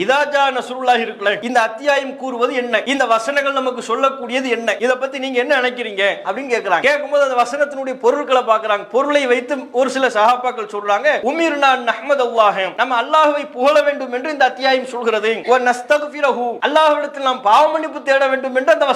இதாஜா நஸ்ருல்லாஹி இருக்குல்ல, இந்த அத்தியாயம் கூறுவது என்ன, இந்த வசனங்கள் நமக்கு சொல்லக்கூடியது என்ன, இத பத்தி நீங்க என்ன நினைக்கிறீங்க அப்படின்னு கேக்குறாங்க. கேட்கும்போது அந்த வசனத்தினுடைய பொருட்களை பார்க்கறாங்க. பொருளை வைத்து ஒரு சில சஹாபாக்கள் சொல்றாங்க, உமிர்னா நஹ்மதுல்லாஹ், நம்ம அல்லாஹ்வை புகழ வேண்டும் என்று இந்த அத்தியாயம் சொல்கிறது. வ நஸ்தக்ஃபிரஹு, அல்லாஹ்விடத்தில் நாம் பாவ மன்னிப்பு தேட வேண்டும் என்று அந்த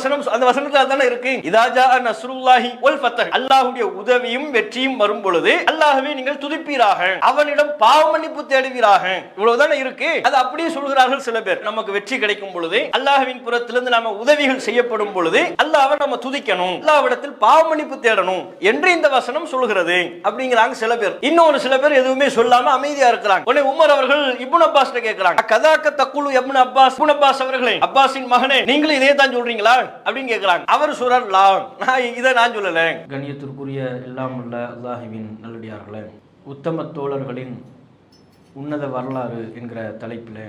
வசனத்துல அதானே இருக்கு. இதாஜா நஸ்ருல்லாஹி வல் ஃபத்ஹ், அல்லாஹ்வுடைய உதவியும் வெற்றியும் வரும் பொழுது அல்லாஹ்வை நீங்கள் துதிப்பீராக, அவனிடம் பாவ மன்னிப்பு தேடுவீராக, இவ்வளவுதானே இருக்கு. அது அப்படியே சொல்கிறார்கள் சில பேர். நமக்கு வெற்றி கிடைக்கும் பொழுது, அல்லாஹ்வின் புறத்திலிருந்து நாம உதவிகள் செய்யப்படும் பொழுது அல்லாஹ்வை நம்ம துதிக்கணும், அல்லாஹ்விடத்தில் பாவ மன்னிப்பு தேடணும் என்று இந்த வசனம் சொல்கிறது அப்படிங்கிறாங்க சில பேர். இன்னொரு சில பேர் எதுவுமே சொல்லாம அமைதியா இருக்கிறாங்க. உடனே உமர் அவர்கள் இப்னு அப்பாஸ் கேட்கிறாங்க, கதாக்க தக்குலு இப்னு அப்பாஸ், இப்னு அப்பாஸ் அவர்களே, அப்பாஸின் மகனே, நீங்களும் இதே தான் சொல்றீங்களா அப்படின்னு கேட்கிறாங்க. அவர் சொல்றார், லா, இதை நான் சொல்லல. கண்ணியத்திற்குரிய எல்லாம் உள்ள அல்லாஹ்வின் நல்லடியார்களே, உத்தம தோழர்களின் உன்னத வரலாறு என்கிற தலைப்பில்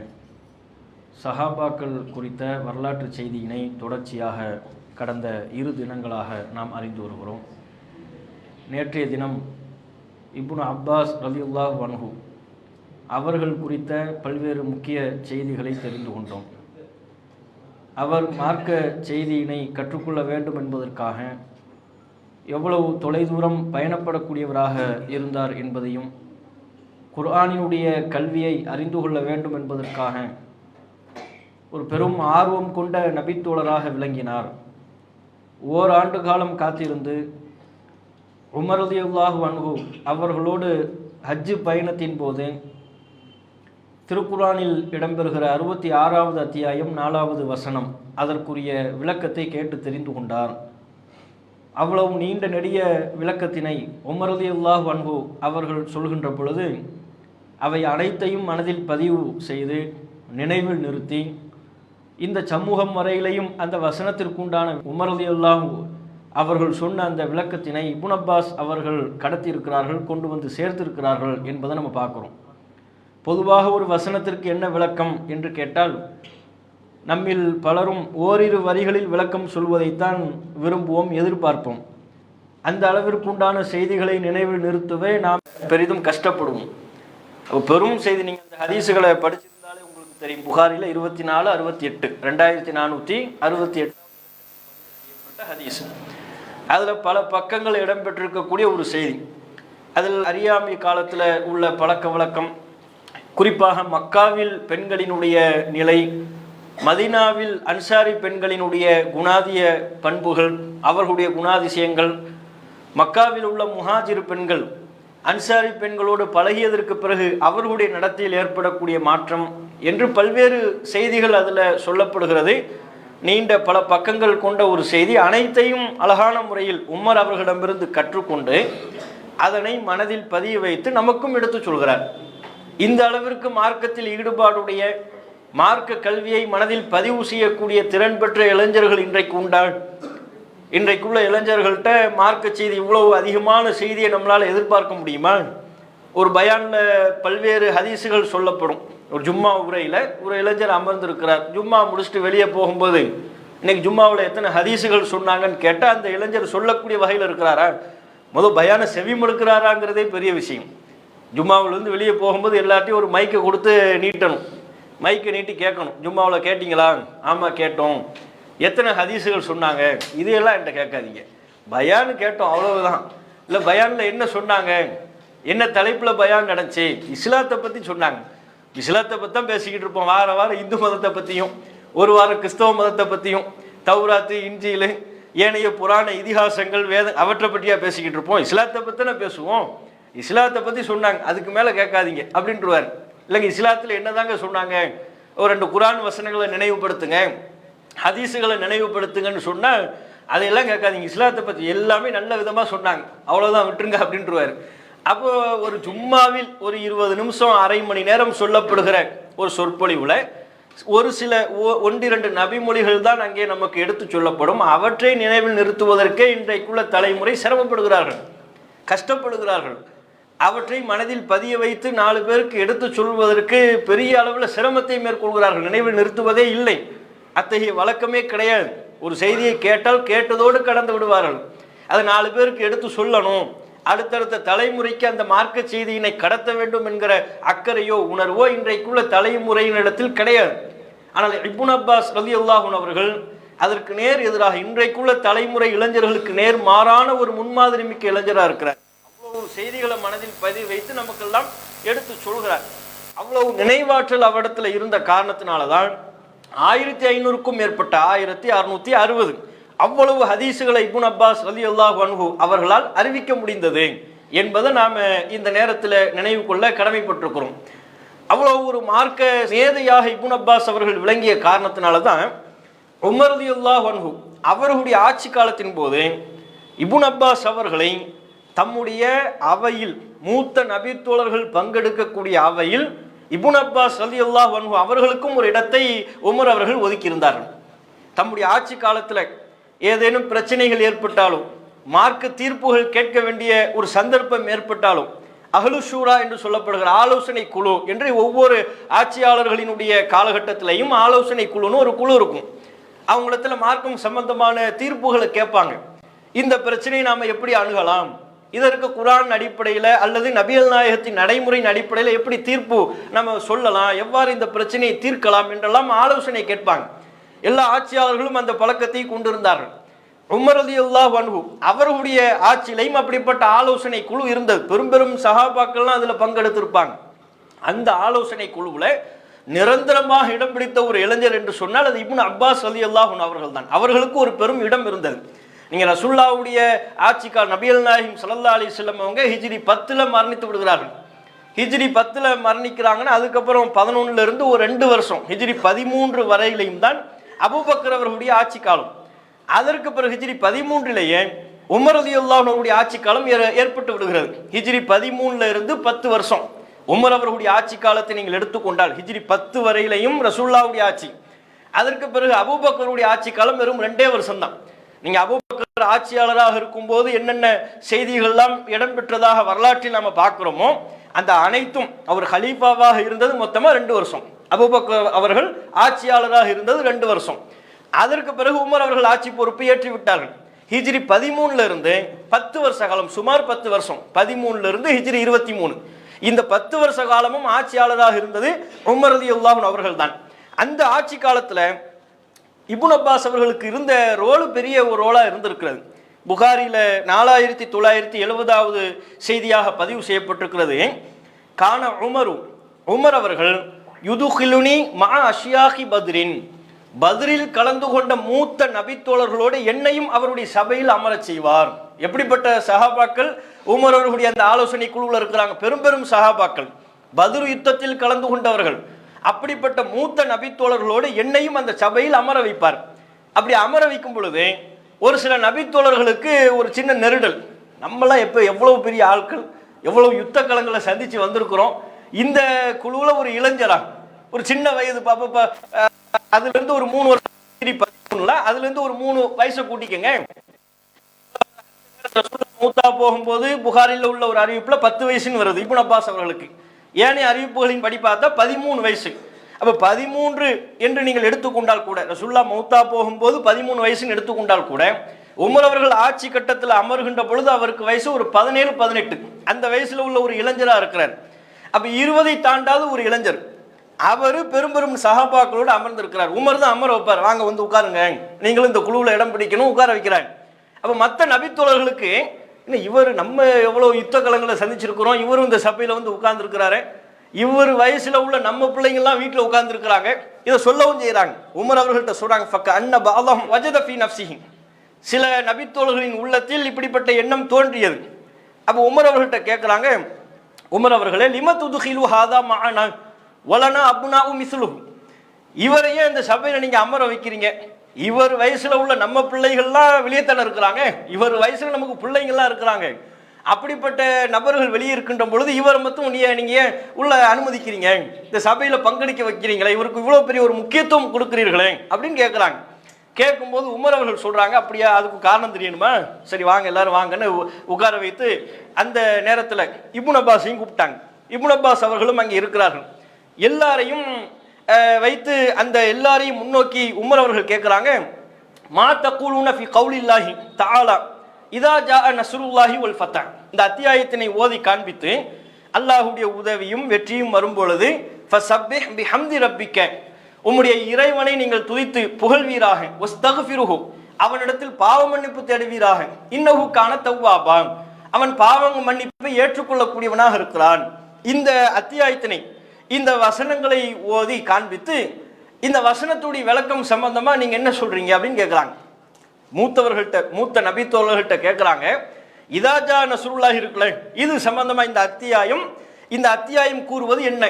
சஹாபாக்கள் குறித்த வரலாற்று செய்தியினை தொடர்ச்சியாக கடந்த 2 தினங்களாக நாம் அறிந்து வருகிறோம். நேற்றைய தினம் இப்னு அப்பாஸ் ரலியல்லாஹு அன்ஹு அவர்கள் குறித்த பல்வேறு முக்கிய செய்திகளை தெரிந்து கொண்டோம். அவர் மார்க்க செய்தியினை கற்றுக்கொள்ள வேண்டும் என்பதற்காக எவ்வளவு தொலைதூரம் பயணப்படக்கூடியவராக இருந்தார் என்பதையும், குர்ஆனினுடைய கல்வியை அறிந்து கொள்ள வேண்டும் என்பதற்காக ஒரு பெரும் ஆர்வம் கொண்ட நபித்தோழராக விளங்கினார். ஓராண்டு காலம் காத்திருந்து உமர் ரலியல்லாஹு அன்ஹு அவர்களோடு ஹஜ்ஜு பயணத்தின் போது திருக்குர்ஆனில் இடம்பெறுகிற 66வது அத்தியாயம் 4வது வசனம் அதற்குரிய விளக்கத்தை கேட்டு தெரிந்து கொண்டார். அவ்வளவு நீண்ட நெடிய விளக்கத்தினை உமர் ரலியல்லாஹு அன்ஹு அவர்கள் சொல்கின்ற பொழுது அவை அனைத்தையும் மனதில் பதிவு செய்து நினைவில் நிறுத்தி, இந்த சமூகம் வரையிலையும் அந்த வசனத்திற்குண்டான உமர் ரலியல்லாஹு அவர்கள் சொன்ன அந்த விளக்கத்தினை இப்னு அப்பாஸ் அவர்கள் கடத்தியிருக்கிறார்கள், கொண்டு வந்து சேர்த்திருக்கிறார்கள் என்பதை நம்ம பார்க்குறோம். பொதுவாக ஒரு வசனத்திற்கு என்ன விளக்கம் என்று கேட்டால், நம்மில் பலரும் ஓரிரு வரிகளில் விளக்கம் சொல்வதைத்தான் விரும்புவோம், எதிர்பார்ப்போம். அந்த அளவிற்குண்டான செய்திகளை நினைவில் நிறுத்தவே நாம் பெரிதும் கஷ்டப்படுவோம். பெரும் செய்தி, நீங்கள் அந்த ஹதீஸுகளை படிச்சிருந்தாலே உங்களுக்கு தெரியும். புகாரில் 24, 68, 2468 ஹதீஸ். அதில் பல பக்கங்கள் இடம்பெற்றிருக்கக்கூடிய ஒரு செய்தி. அதில் அறியாமை காலத்தில் உள்ள பழக்க வழக்கம், குறிப்பாக மக்காவில் பெண்களினுடைய நிலை, மதீனாவில் அன்சாரி பெண்களினுடைய குணாதிய பண்புகள், அவர்களுடைய குணாதிசயங்கள், மக்காவில் உள்ள முஹாஜிர் பெண்கள் அன்சாரி பெண்களோடு பழகியதற்கு பிறகு அவர்களுடைய நடத்தையில் ஏற்படக்கூடிய மாற்றம் என்று பல்வேறு செய்திகள் அதில் சொல்லப்படுகிறது. நீண்ட பல பக்கங்கள் கொண்ட ஒரு செய்தி. அனைத்தையும் அழகான முறையில் உமர் அவர்களிடமிருந்து கற்றுக்கொண்டு அதனை மனதில் பதிய வைத்து நமக்கும் எடுத்து சொல்கிறார். இந்த அளவிற்கு மார்க்கத்தில் ஈடுபாடுடைய, மார்க்க கல்வியை மனதில் பதிவு செய்யக்கூடிய திறன் பெற்ற இளைஞர்கள் இன்றைக்கு உண்டால், இன்றைக்குள்ள இளைஞர்கள்ட்ட மார்க்க செய்தி இவ்வளவு அதிகமான செய்தியை நம்மளால் எதிர்பார்க்க முடியுமா? ஒரு பயானில் பல்வேறு ஹதீஸுகள் சொல்லப்படும். ஒரு ஜும்மா உரையில் ஒரு இளைஞர் அமர்ந்திருக்கிறார். ஜும்மா முடிச்சுட்டு வெளியே போகும்போது, இன்னைக்கு ஜும்மாவில் எத்தனை ஹதீஸுகள் சொன்னாங்கன்னு கேட்டால் அந்த இளைஞர் சொல்லக்கூடிய வகையில் இருக்கிறாரா? முதல் பயானை செவிமடுக்கிறாராங்கிறதே பெரிய விஷயம். ஜும்மாவிலேருந்து வெளியே போகும்போது எல்லாத்தையும் ஒரு மைக்கை கொடுத்து நீட்டணும், மைக்கை நீட்டி கேட்கணும். ஜும்மாவில் கேட்டிங்களா? ஆமாம் கேட்டோம். எத்தனை ஹதீஸுகள் சொன்னாங்க? இதையெல்லாம் என்கிட்ட கேட்காதீங்க. பயான்னு கேட்டோம், அவ்வளவுதான். இல்லை பயானில் என்ன சொன்னாங்க, என்ன தலைப்பில் பயான் நடந்துச்சு, இஸ்லாத்தை பற்றி சொன்னாங்க. இஸ்லாத்தை பற்றி தான் பேசிக்கிட்டு இருப்போம். வாரம் இந்து மதத்தை பற்றியும், ஒரு வாரம் கிறிஸ்தவ மதத்தை பற்றியும், தௌராத்து, இன்ஜீல், ஏனைய புராண இதிகாசங்கள், வேத, அவற்றை பற்றியா பேசிக்கிட்டு இருப்போம். இஸ்லாத்தை பற்றி தானே பேசுவோம். இஸ்லாத்தை பற்றி சொன்னாங்க, அதுக்கு மேலே கேட்காதீங்க அப்படின்ட்டுருவார். இல்லைங்க, இஸ்லாத்தில் என்னதாங்க சொன்னாங்க, ஒரு 2 குர்ஆன் வசனங்களை நினைவுபடுத்துங்க, ஹதீஸுகளை நினைவுபடுத்துங்கன்னு சொன்னால் அதையெல்லாம் கேட்காதீங்க. இஸ்லாத்தை பற்றி எல்லாமே நல்ல விதமாக சொன்னாங்க, அவ்வளோதான், விட்டுருங்க அப்படின்ட்டுருவார். அப்போ ஒரு ஜும்மாவில் ஒரு 20 நிமிஷம், அரை மணி நேரம் சொல்லப்படுகிற ஒரு சொற்பொழிவில் ஒரு சில 1-2 நபிமொழிகள் தான் அங்கே நமக்கு எடுத்து சொல்லப்படும். அவற்றை நினைவில் நிறுத்துவதற்கே இன்றைக்குள்ள தலைமுறை சிரமப்படுகிறார்கள், கஷ்டப்படுகிறார்கள். அவற்றை மனதில் பதிய வைத்து 4 பேருக்கு எடுத்து சொல்வதற்கு பெரிய அளவில் சிரமத்தை மேற்கொள்கிறார்கள். நினைவில் நிறுத்துவதே இல்லை, அத்தகைய வழக்கமே கிடையாது. ஒரு செய்தியை கேட்டால் கேட்டதோடு கடந்து விடுவார்கள். அதை 4 பேருக்கு எடுத்து சொல்லணும், அடுத்தடுத்த தலைமுறைக்கு அந்த மார்க்க செய்தியினை கடத்த வேண்டும் என்கிற அக்கறையோ உணர்வோ இன்றைக்குள்ள தலைமுறையினிடத்தில் கிடையாது. ஆனால் இப்னு அப்பாஸ் ரலியல்லாஹு அன்ஹு அவர்கள் அதற்கு நேர் எதிராக இன்றைக்குள்ள தலைமுறை இளைஞர்களுக்கு நேர் மாறான ஒரு முன்மாதிரி மிக்க இளைஞராக இருக்கிறார். அவ்வளவு செய்திகளை மனதில் பதிவு வைத்து நமக்கெல்லாம் எடுத்து சொல்கிறார். அவ்வளவு நினைவாற்றல் அவரிடத்துல இருந்த காரணத்தினாலதான் 1500க்கும் மேற்பட்ட 1660 அவ்வளவு ஹதீஸுகளை இப்னு அப்பாஸ் ரலியல்லாஹு அன்ஹு அவர்களால் அறிவிக்க முடிந்தது என்பதை நாம இந்த நேரத்தில் நினைவு கொள்ள கடமைப்பட்டிருக்கிறோம். அவ்வளவு ஒரு மார்க்க சேதையாக இப்னு அப்பாஸ் அவர்கள் விளங்கிய காரணத்தினால தான் உமர் ரலியல்லாஹு அன்ஹு அவர்களுடைய ஆட்சி காலத்தின் போது இப்னு அப்பாஸ் அவர்களை தம்முடைய அவையில் மூத்த நபித்தோழர்கள் பங்கெடுக்கக்கூடிய அவையில் இப்னு அப்பாஸ் ரலியல்லாஹு அன்ஹு அவர்களுக்கும் ஒரு இடத்தை உமர் அவர்கள் ஒதுக்கியிருந்தார்கள். தம்முடைய ஆட்சி காலத்தில் ஏதேனும் பிரச்சனைகள் ஏற்பட்டாலும் மார்க்க தீர்ப்புகள் கேட்க வேண்டிய ஒரு சந்தர்ப்பம் ஏற்பட்டாலும் அஹ்லு ஷூரா என்று சொல்லப்படுகிற ஆலோசனை குழு என்று ஒவ்வொரு ஆட்சியாளர்களினுடைய காலகட்டத்திலையும் ஆலோசனை குழுன்னு ஒரு குழு இருக்கும். அவங்களிடத்துல மார்க்கம் சம்பந்தமான தீர்ப்புகளை கேட்பாங்க. இந்த பிரச்சனையை நாம் எப்படி அணுகலாம், இதற்கு குர்ஆன் அடிப்படையில் அல்லது நபிகள் நாயகத்தின் நடைமுறையின் அடிப்படையில் எப்படி தீர்ப்பு நம்ம சொல்லலாம், எவ்வாறு இந்த பிரச்சனையை தீர்க்கலாம் என்றெல்லாம் ஆலோசனை கேட்பாங்க. எல்லா ஆட்சியாளர்களும் அந்த பழக்கத்தை கொண்டிருந்தார்கள். உமர் ரலியல்லாஹு அன்ஹு அவர்களுடைய ஆட்சியிலையும் அப்படிப்பட்ட ஆலோசனை குழு இருந்தது. பெரும் பெரும் சஹாபாக்கள்லாம் அதில் பங்கெடுத்திருப்பாங்க. அந்த ஆலோசனை குழுவில் நிரந்தரமாக இடம் பிடித்த ஒரு இளைஞர் என்று சொன்னால் அது இப்னு அப்பாஸ் ரலியல்லாஹு அன்ஹு அவர்கள் தான். அவர்களுக்கு ஒரு பெரும் இடம் இருந்தது. நீங்கள் ரசூலுல்லாஹ்வுடைய ஆட்சிக்கால் நபிகள் நாயகம் ஸல்லல்லாஹு அலைஹி வஸல்லம் அவங்க ஹிஜ்ரி 10 மரணித்து விடுகிறார்கள். ஹிஜ்ரி 10 மரணிக்கிறாங்கன்னா அதுக்கப்புறம் 11 இருந்து ஒரு 2 வருஷம் ஹிஜ்ரி 13 வரையிலையும் தான் அபூபக்கர் அவர்களுடைய ஆட்சி காலம். அதற்கு பிறகு ஹிஜ்ரி 13லேயே உமர் ரலியல்லாஹு அன்ஹுடைய ஆட்சி காலம் ஏற்பட்டு விடுகிறது. ஹிஜ்ரி 13 இருந்து 10 வருஷம் உமர் அவர்களுடைய ஆட்சி காலத்தை நீங்கள் எடுத்துக்கொண்டால் ஹிஜ்ரி 10 வரையிலையும் ரசூலுல்லாஹ்வுடைய ஆட்சி. அதற்கு பிறகு அபூபக்கருடைய ஆட்சி காலம் வெறும் 2 வருஷம் தான். நீங்க அபூபக்கர் ஆட்சியாளராக இருக்கும்போது என்னென்ன செய்திகள்லாம் இடம்பெற்றதாக வரலாற்றில் நாம பார்க்கிறோமோ அந்த அனைத்தும் அவர் ஹலீஃபாவாக இருந்தது மொத்தமா 2 வருஷம். அபூபக்கர் அவர்கள் ஆட்சியாளராக இருந்தது 2 வருஷம். அதற்கு பிறகு உமர் அவர்கள் ஆட்சி பொறுப்பு ஏற்றி விட்டார்கள். ஹிஜ்ரி 13 இருந்து 10 வருஷ காலம், சுமார் 10 வருஷம், 13 இருந்து ஹிஜ்ரி 23 இந்த 10 வருஷ காலமும் ஆட்சியாளராக இருந்தது உமர் ரலியல்லாஹு அன்ஹு அவர்கள் தான். அந்த ஆட்சி காலத்துல இப்னு அப்பாஸ் அவர்களுக்கு இருந்த ரோல் பெரிய ஒரு ரோலா இருந்திருக்கிறது. புகாரில 4970வது செய்தியாக பதிவு செய்யப்பட்டிருக்கிறது. கான உமர் அவர்கள் யுதுகிலுனி மா அஷ்யாஹி பத்ரின், பத்ரில் கலந்து கொண்ட மூத்த நபித்தோழர்களோடு என்னையும் அவருடைய சபையில் அமரச் செய்வார். எப்படிப்பட்ட சஹாபாக்கள் உமர் அவர்களுடைய அந்த ஆலோசனை குழுவில் இருக்கிறாங்க, பெரும் பெரும் சஹாபாக்கள், பத்ரு யுத்தத்தில் கலந்து கொண்டவர்கள். அப்படிப்பட்ட மூத்த நபித்தோழர்களோடு என்னையும் அந்த சபையில் அமர வைப்பார். அப்படி அமர வைக்கும் பொழுது ஒரு சில நபித்தோழர்களுக்கு ஒரு சின்ன நெருடல், நம்மளாம் எவ்வளவு பெரிய ஆட்கள், எவ்வளவு யுத்த களங்களை சந்திச்சு வந்திருக்கிறோம், இந்த குழுவுல ஒரு இளைஞரா ஒரு சின்ன வயது பாப்பா அதுல இருந்து ஒரு 3 வருஷம் 13ல அதுல இருந்து ஒரு 3 வயசை கூட்டிக்கங்க. மூத்தா போகும்போது புகாரில் உள்ள ஒரு அறிவிப்புல 10 வயசுன்னு வருது இப்னு அப்பாஸ் அவர்களுக்கு. ஏனைய அறிவிப்புகளின் படி பார்த்தா 13 வயசு. அப்ப 13 என்று நீங்கள் எடுத்துக்கொண்டால் கூட, ரசூலுல்லாஹ் மௌத்தா போகும்போது 13 வயசுன்னு எடுத்துக்கொண்டால் கூட உமர் அவர்கள் ஆட்சி கட்டத்தில் அமர்கின்ற பொழுது அவருக்கு வயசு ஒரு 17-18 அந்த வயசுல உள்ள ஒரு இளைஞரா இருக்கிறார். அப்ப 20 தாண்டாத ஒரு இளைஞர், அவரு பெரும் பெரும் சஹாபாக்களோடு அமர்ந்திருக்கிறார். உமர் தான் அமர வைப்பார், வாங்க வந்து உட்காருங்க, நீங்களும் இந்த குழுவில் இடம் பிடிக்கணும், உட்கார வைக்கிறாங்க. அப்ப மற்ற நபித்தோழர்களுக்கு இவர் நம்ம எவ்வளவு யுத்த களங்களை சந்திச்சிருக்கிறோம், இவரும் இந்த சபையில வந்து உட்கார்ந்து இருக்கிறாரு, இவர் வயசுல உள்ள நம்ம பிள்ளைங்கள்லாம் வீட்டில் உட்கார்ந்து இருக்கிறாங்க, இதை சொல்லவும் செய்யறாங்க. உமர் அவர்கள்ட்ட சொல்றாங்க, ஃபக்க அன்ன பாலம் வஜத ஃபீ நஃப்ஸிஹி, சில நபித்தோழர்களின் உள்ளத்தில் இப்படிப்பட்ட எண்ணம் தோன்றியது. அப்ப உமர் அவர்கள்ட்ட கேட்கிறாங்க, உமர் அவர்களே லிம துதுகிலு ஹாதா மஅனா வலனா அப்னாஉ மிஸ்லுஹு, இவரையே இந்த சபையில நீங்க அமர வைக்கிறீங்க, இவர் வயசுல உள்ள நம்ம பிள்ளைகள்லாம் வெளியே தானே இருக்கிறாங்க, இவர் வயசுல நமக்கு பிள்ளைங்கள்லாம் இருக்கிறாங்க, அப்படிப்பட்ட நபர்கள் வெளியே இருக்கின்ற பொழுது இவர் மட்டும் நீங்க உள்ள அனுமதிக்கிறீங்க, இந்த சபையில பங்கெடுக்க வைக்கிறீங்களே, இவருக்கு இவ்வளவு பெரிய ஒரு முக்கியத்துவம் கொடுக்கிறீர்களே அப்படின்னு கேட்கிறாங்க. கேட்கும்போது உமர் அவர்கள் சொல்றாங்க, அப்படியா, அதுக்கு காரணம் தெரியணுமா, சரி வாங்க எல்லாரும் வாங்கன்னு உட்கார வைத்து அந்த நேரத்தில் இப்னு அப்பாஸையும் கூப்பிட்டாங்க. இப்னு அப்பாஸ் அவர்களும் அங்கே இருக்கிறார்கள். எல்லாரையும் வைத்து அந்த எல்லாரையும் முன்னோக்கி உமர் அவர்கள் கேட்கிறாங்க, மா தக்கூலுன ஃபி கௌலில்லாஹி தஆலா இதா ஜா நஸ்ருல்லாஹி வல் ஃபத்ஹ், இந்த அத்தியாயத்தினை ஓதி காண்பித்து அல்லாஹ்வுடைய உதவியும் வெற்றியும் வரும் பொழுது ஃபஸப்பிஹ் பிஹம்தி ரப்பிக்க, உம்முடைய இறைவனை நீங்கள் துதித்து புகழ்வீராக, வஸ்தக்ஃபிருஹு, அவனிடத்தில் பாவ மன்னிப்பு தேடுவீராக, இன்னஹு கான தவ்வாபா, அவன் பாவ மன்னிப்பை ஏற்றுக்கொள்ளக்கூடியவனாக இருக்கிறான். இந்த அத்தியாயத்தினை இந்த வசனங்களை ஓதி காண்பித்து இந்த வசனத்துடைய விளக்கம் சம்பந்தமா நீங்க என்ன சொல்றீங்க அப்படின்னு கேட்கிறாங்க. மூத்த நபித்தோழர்கள்ட்ட கேட்கிறாங்க. இதாஜா நஸ்ருல்லாஹி இருக்குல்ல, இது சம்பந்தமா இந்த அத்தியாயம் கூறுவது என்ன,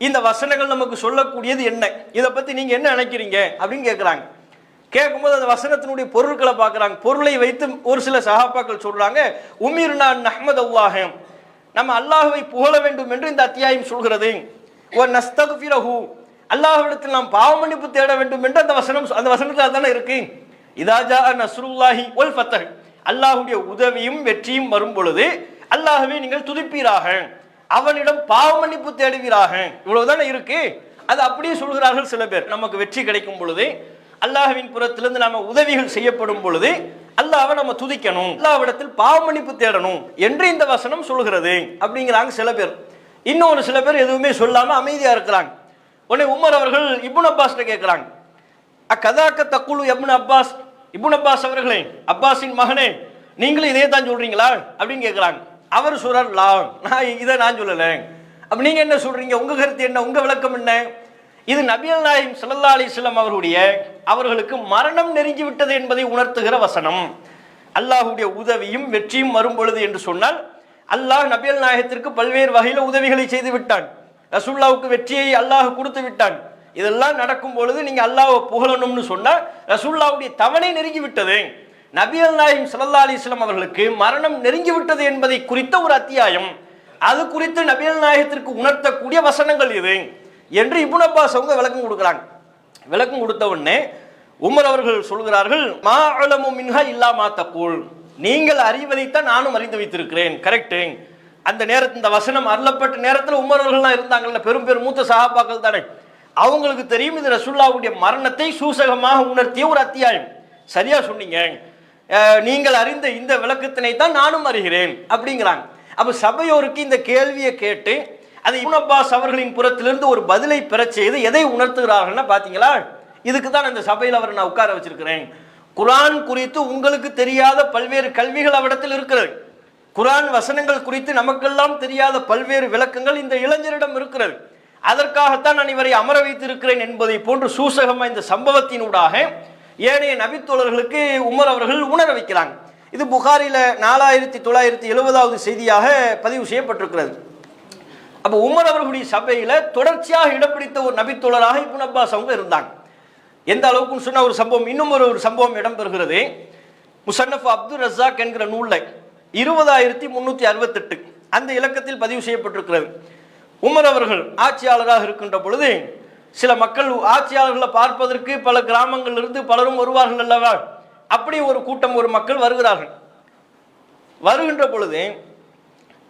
இந்த வசனங்கள் நமக்கு சொல்லக்கூடியது என்ன, இதை பத்தி நீங்க என்ன நினைக்கிறீங்க அப்படின்னு கேட்கிறாங்க. கேட்கும்போது அந்த வசனத்தினுடைய பொருட்களை பார்க்குறாங்க. பொருளை வைத்து ஒரு சில சஹாபாக்கள் சொல்றாங்க, உமிர்னா நஹ்மத் அல்லாஹ், நம்ம அல்லாஹ்வை புகழ வேண்டும் என்று இந்த அத்தியாயம் சொல்கிறது. நஸ்தக்ஃபிரஹு, அல்லாஹ்விடத்தில் நாம் பாவ மன்னிப்பு தேட வேண்டும் என்று அந்த வசனத்தில் அதானே இருக்கு. இதாஜா நஸ்ருல்லாஹி வல் ஃபத்ஹ், அல்லாஹ்வுடைய உதவியும் வெற்றியும் வரும் பொழுது அல்லாஹ்வை நீங்கள் துதிப்பீராக, அவனிடம் பாவ மன்னிப்பு தேடுவீராக, இவ்வளவுதானே இருக்கு. அது அப்படியே சொல்கிறார்கள் சில பேர். நமக்கு வெற்றி கிடைக்கும் பொழுது, அல்லாஹ்வின் புறத்திலிருந்து நாம உதவிகள் செய்யப்படும் பொழுது அல்லாஹ்வை நம்ம துதிக்கணும், அல்லாஹ்விடத்தில் பாவ மன்னிப்பு தேடணும் என்று இந்த வசனம் சொல்கிறது அப்படிங்கிறாங்க சில பேர். இன்னொரு சில பேர் எதுவுமே சொல்லாம அமைதியா இருக்கிறாங்க. உடனே உமர் அவர்கள் இப்னு அப்பாஸ் கேட்கிறாங்க, அக்கதாக்க தக்குலு இப்னு அப்பாஸ், இப்னு அப்பாஸ் அவர்களே, அப்பாஸின் மகனே, நீங்களும் இதே தான் சொல்றீங்களா அப்படின்னு கேட்கிறாங்க. அவர் சொல்றார், லா, நான் சொல்லல. அப்ப நீங்க என்ன சொல்றீங்க, உங்க கருத்து என்ன, உங்க விளக்கம் என்ன? இது நபிகள் நாயகம் ஸல்லல்லாஹு அலைஹி வஸல்லம் அவர்களுக்கு மரணம் நெருங்கி விட்டது என்பதை உணர்த்துகிற வசனம். அல்லாஹ்வுடைய உதவியும் வெற்றியும் வரும் பொழுது என்று சொன்னால், அல்லாஹ் நபிகள் நாயகத்திற்கு பல்வேறு வகையில உதவிகளை செய்து விட்டான், ரசூலுல்லாஹ்வுக்கு வெற்றியை அல்லாஹ் கொடுத்து விட்டான். இதெல்லாம் நடக்கும் பொழுது நீங்க அல்லாஹ்வை புகழணும்னு சொன்னா ரசூலுல்லாஹ்வுடைய தவணை நெருங்கி விட்டது, நபிகள் நாயகம் ஸல்லல்லாஹு அலைஹி வஸல்லம் அவர்களுக்கு மரணம் நெருங்கி விட்டது என்பதை குறித்த ஒரு அத்தியாயம், அது குறித்து நபிகள் நாயகத்திற்கு உணர்த்தக்கூடிய வசனங்கள் இது என்று இப்னு அப்பாஸ் அவங்க விளக்கம் கொடுக்குறாங்க. விளக்கம் கொடுத்த உடனே உமர் அவர்கள் சொல்கிறார்கள், மா அலமு மின்ஹா இல்லா மா தக்கூல், நீங்கள் அறிவதைத்தான் நானும் அறிந்து வைத்திருக்கிறேன். கரெக்ட். அந்த நேரத்தில் இந்த வசனம் அருளப்பட்ட நேரத்தில் உமர் அவர்கள்லாம் இருந்தாங்கல்ல, பெரும் மூத்த சஹாபாக்கள் தானே, அவங்களுக்கு தெரியும் இது ரசூலுல்லாஹ்வுடைய மரணத்தை சூசகமாக உணர்த்திய ஒரு அத்தியாயம். சரியா சொன்னீங்க, நீங்கள் அறிந்த இந்த விளக்கத்தினை தான் நானும் அறிகிறேன் அப்படிங்கிறாங்க. அப்ப சபையோருக்கு இந்த கேள்வியை கேட்டு அது இப்னு அப்பாஸ் அவர்களின் புறத்திலிருந்து ஒரு பதிலை பெறச் செய்து எதை உணர்த்துகிறார்கள்னா பாத்தீங்களா, இதுக்கு தான் அந்த சபையில் அவரை நான் உட்கார வச்சிருக்கிறேன். குர்ஆன் குறித்து உங்களுக்கு தெரியாத பல்வேறு கல்விகள் அவரிடத்தில் இருக்கிறது, குர்ஆன் வசனங்கள் குறித்து நமக்கெல்லாம் தெரியாத பல்வேறு விளக்கங்கள் இந்த இளைஞரிடம் இருக்கிறது, அதற்காகத்தான் நான் இவரை அமர வைத்திருக்கிறேன் என்பதை போன்று சூசகமா இந்த சம்பவத்தினூடாக ஏனைய நபித்தோழர்களுக்கு உமர் அவர்கள் உணர வைக்கிறாங்க. இது புகாரில 4970வது செய்தியாக பதிவு செய்யப்பட்டிருக்கிறது. அப்ப உமர் அவர்களுடைய சபையில தொடர்ச்சியாக இடம் பிடித்த ஒரு நபித்தோழராக இப்னு அப்பாஸ் அவங்க இருந்தாங்க. எந்த அளவுக்கு சொன்ன ஒரு சம்பவம், இன்னும் ஒரு சம்பவம் இடம்பெறுகிறது. முஸன்னஃப் அப்துர் ரஸாக் என்கிற நூல்ல 20368 அந்த இலக்கத்தில் பதிவு செய்யப்பட்டிருக்கிறது. உமர் அவர்கள் ஆட்சியாளராக இருக்கின்ற பொழுது சில மக்கள் ஆட்சியாளர்களை பார்ப்பதற்கு பல கிராமங்களில் இருந்து பலரும் வருவார்கள் அல்லவா, அப்படி ஒரு கூட்டம் ஒரு மக்கள் வருகிறார்கள். வருகின்ற பொழுது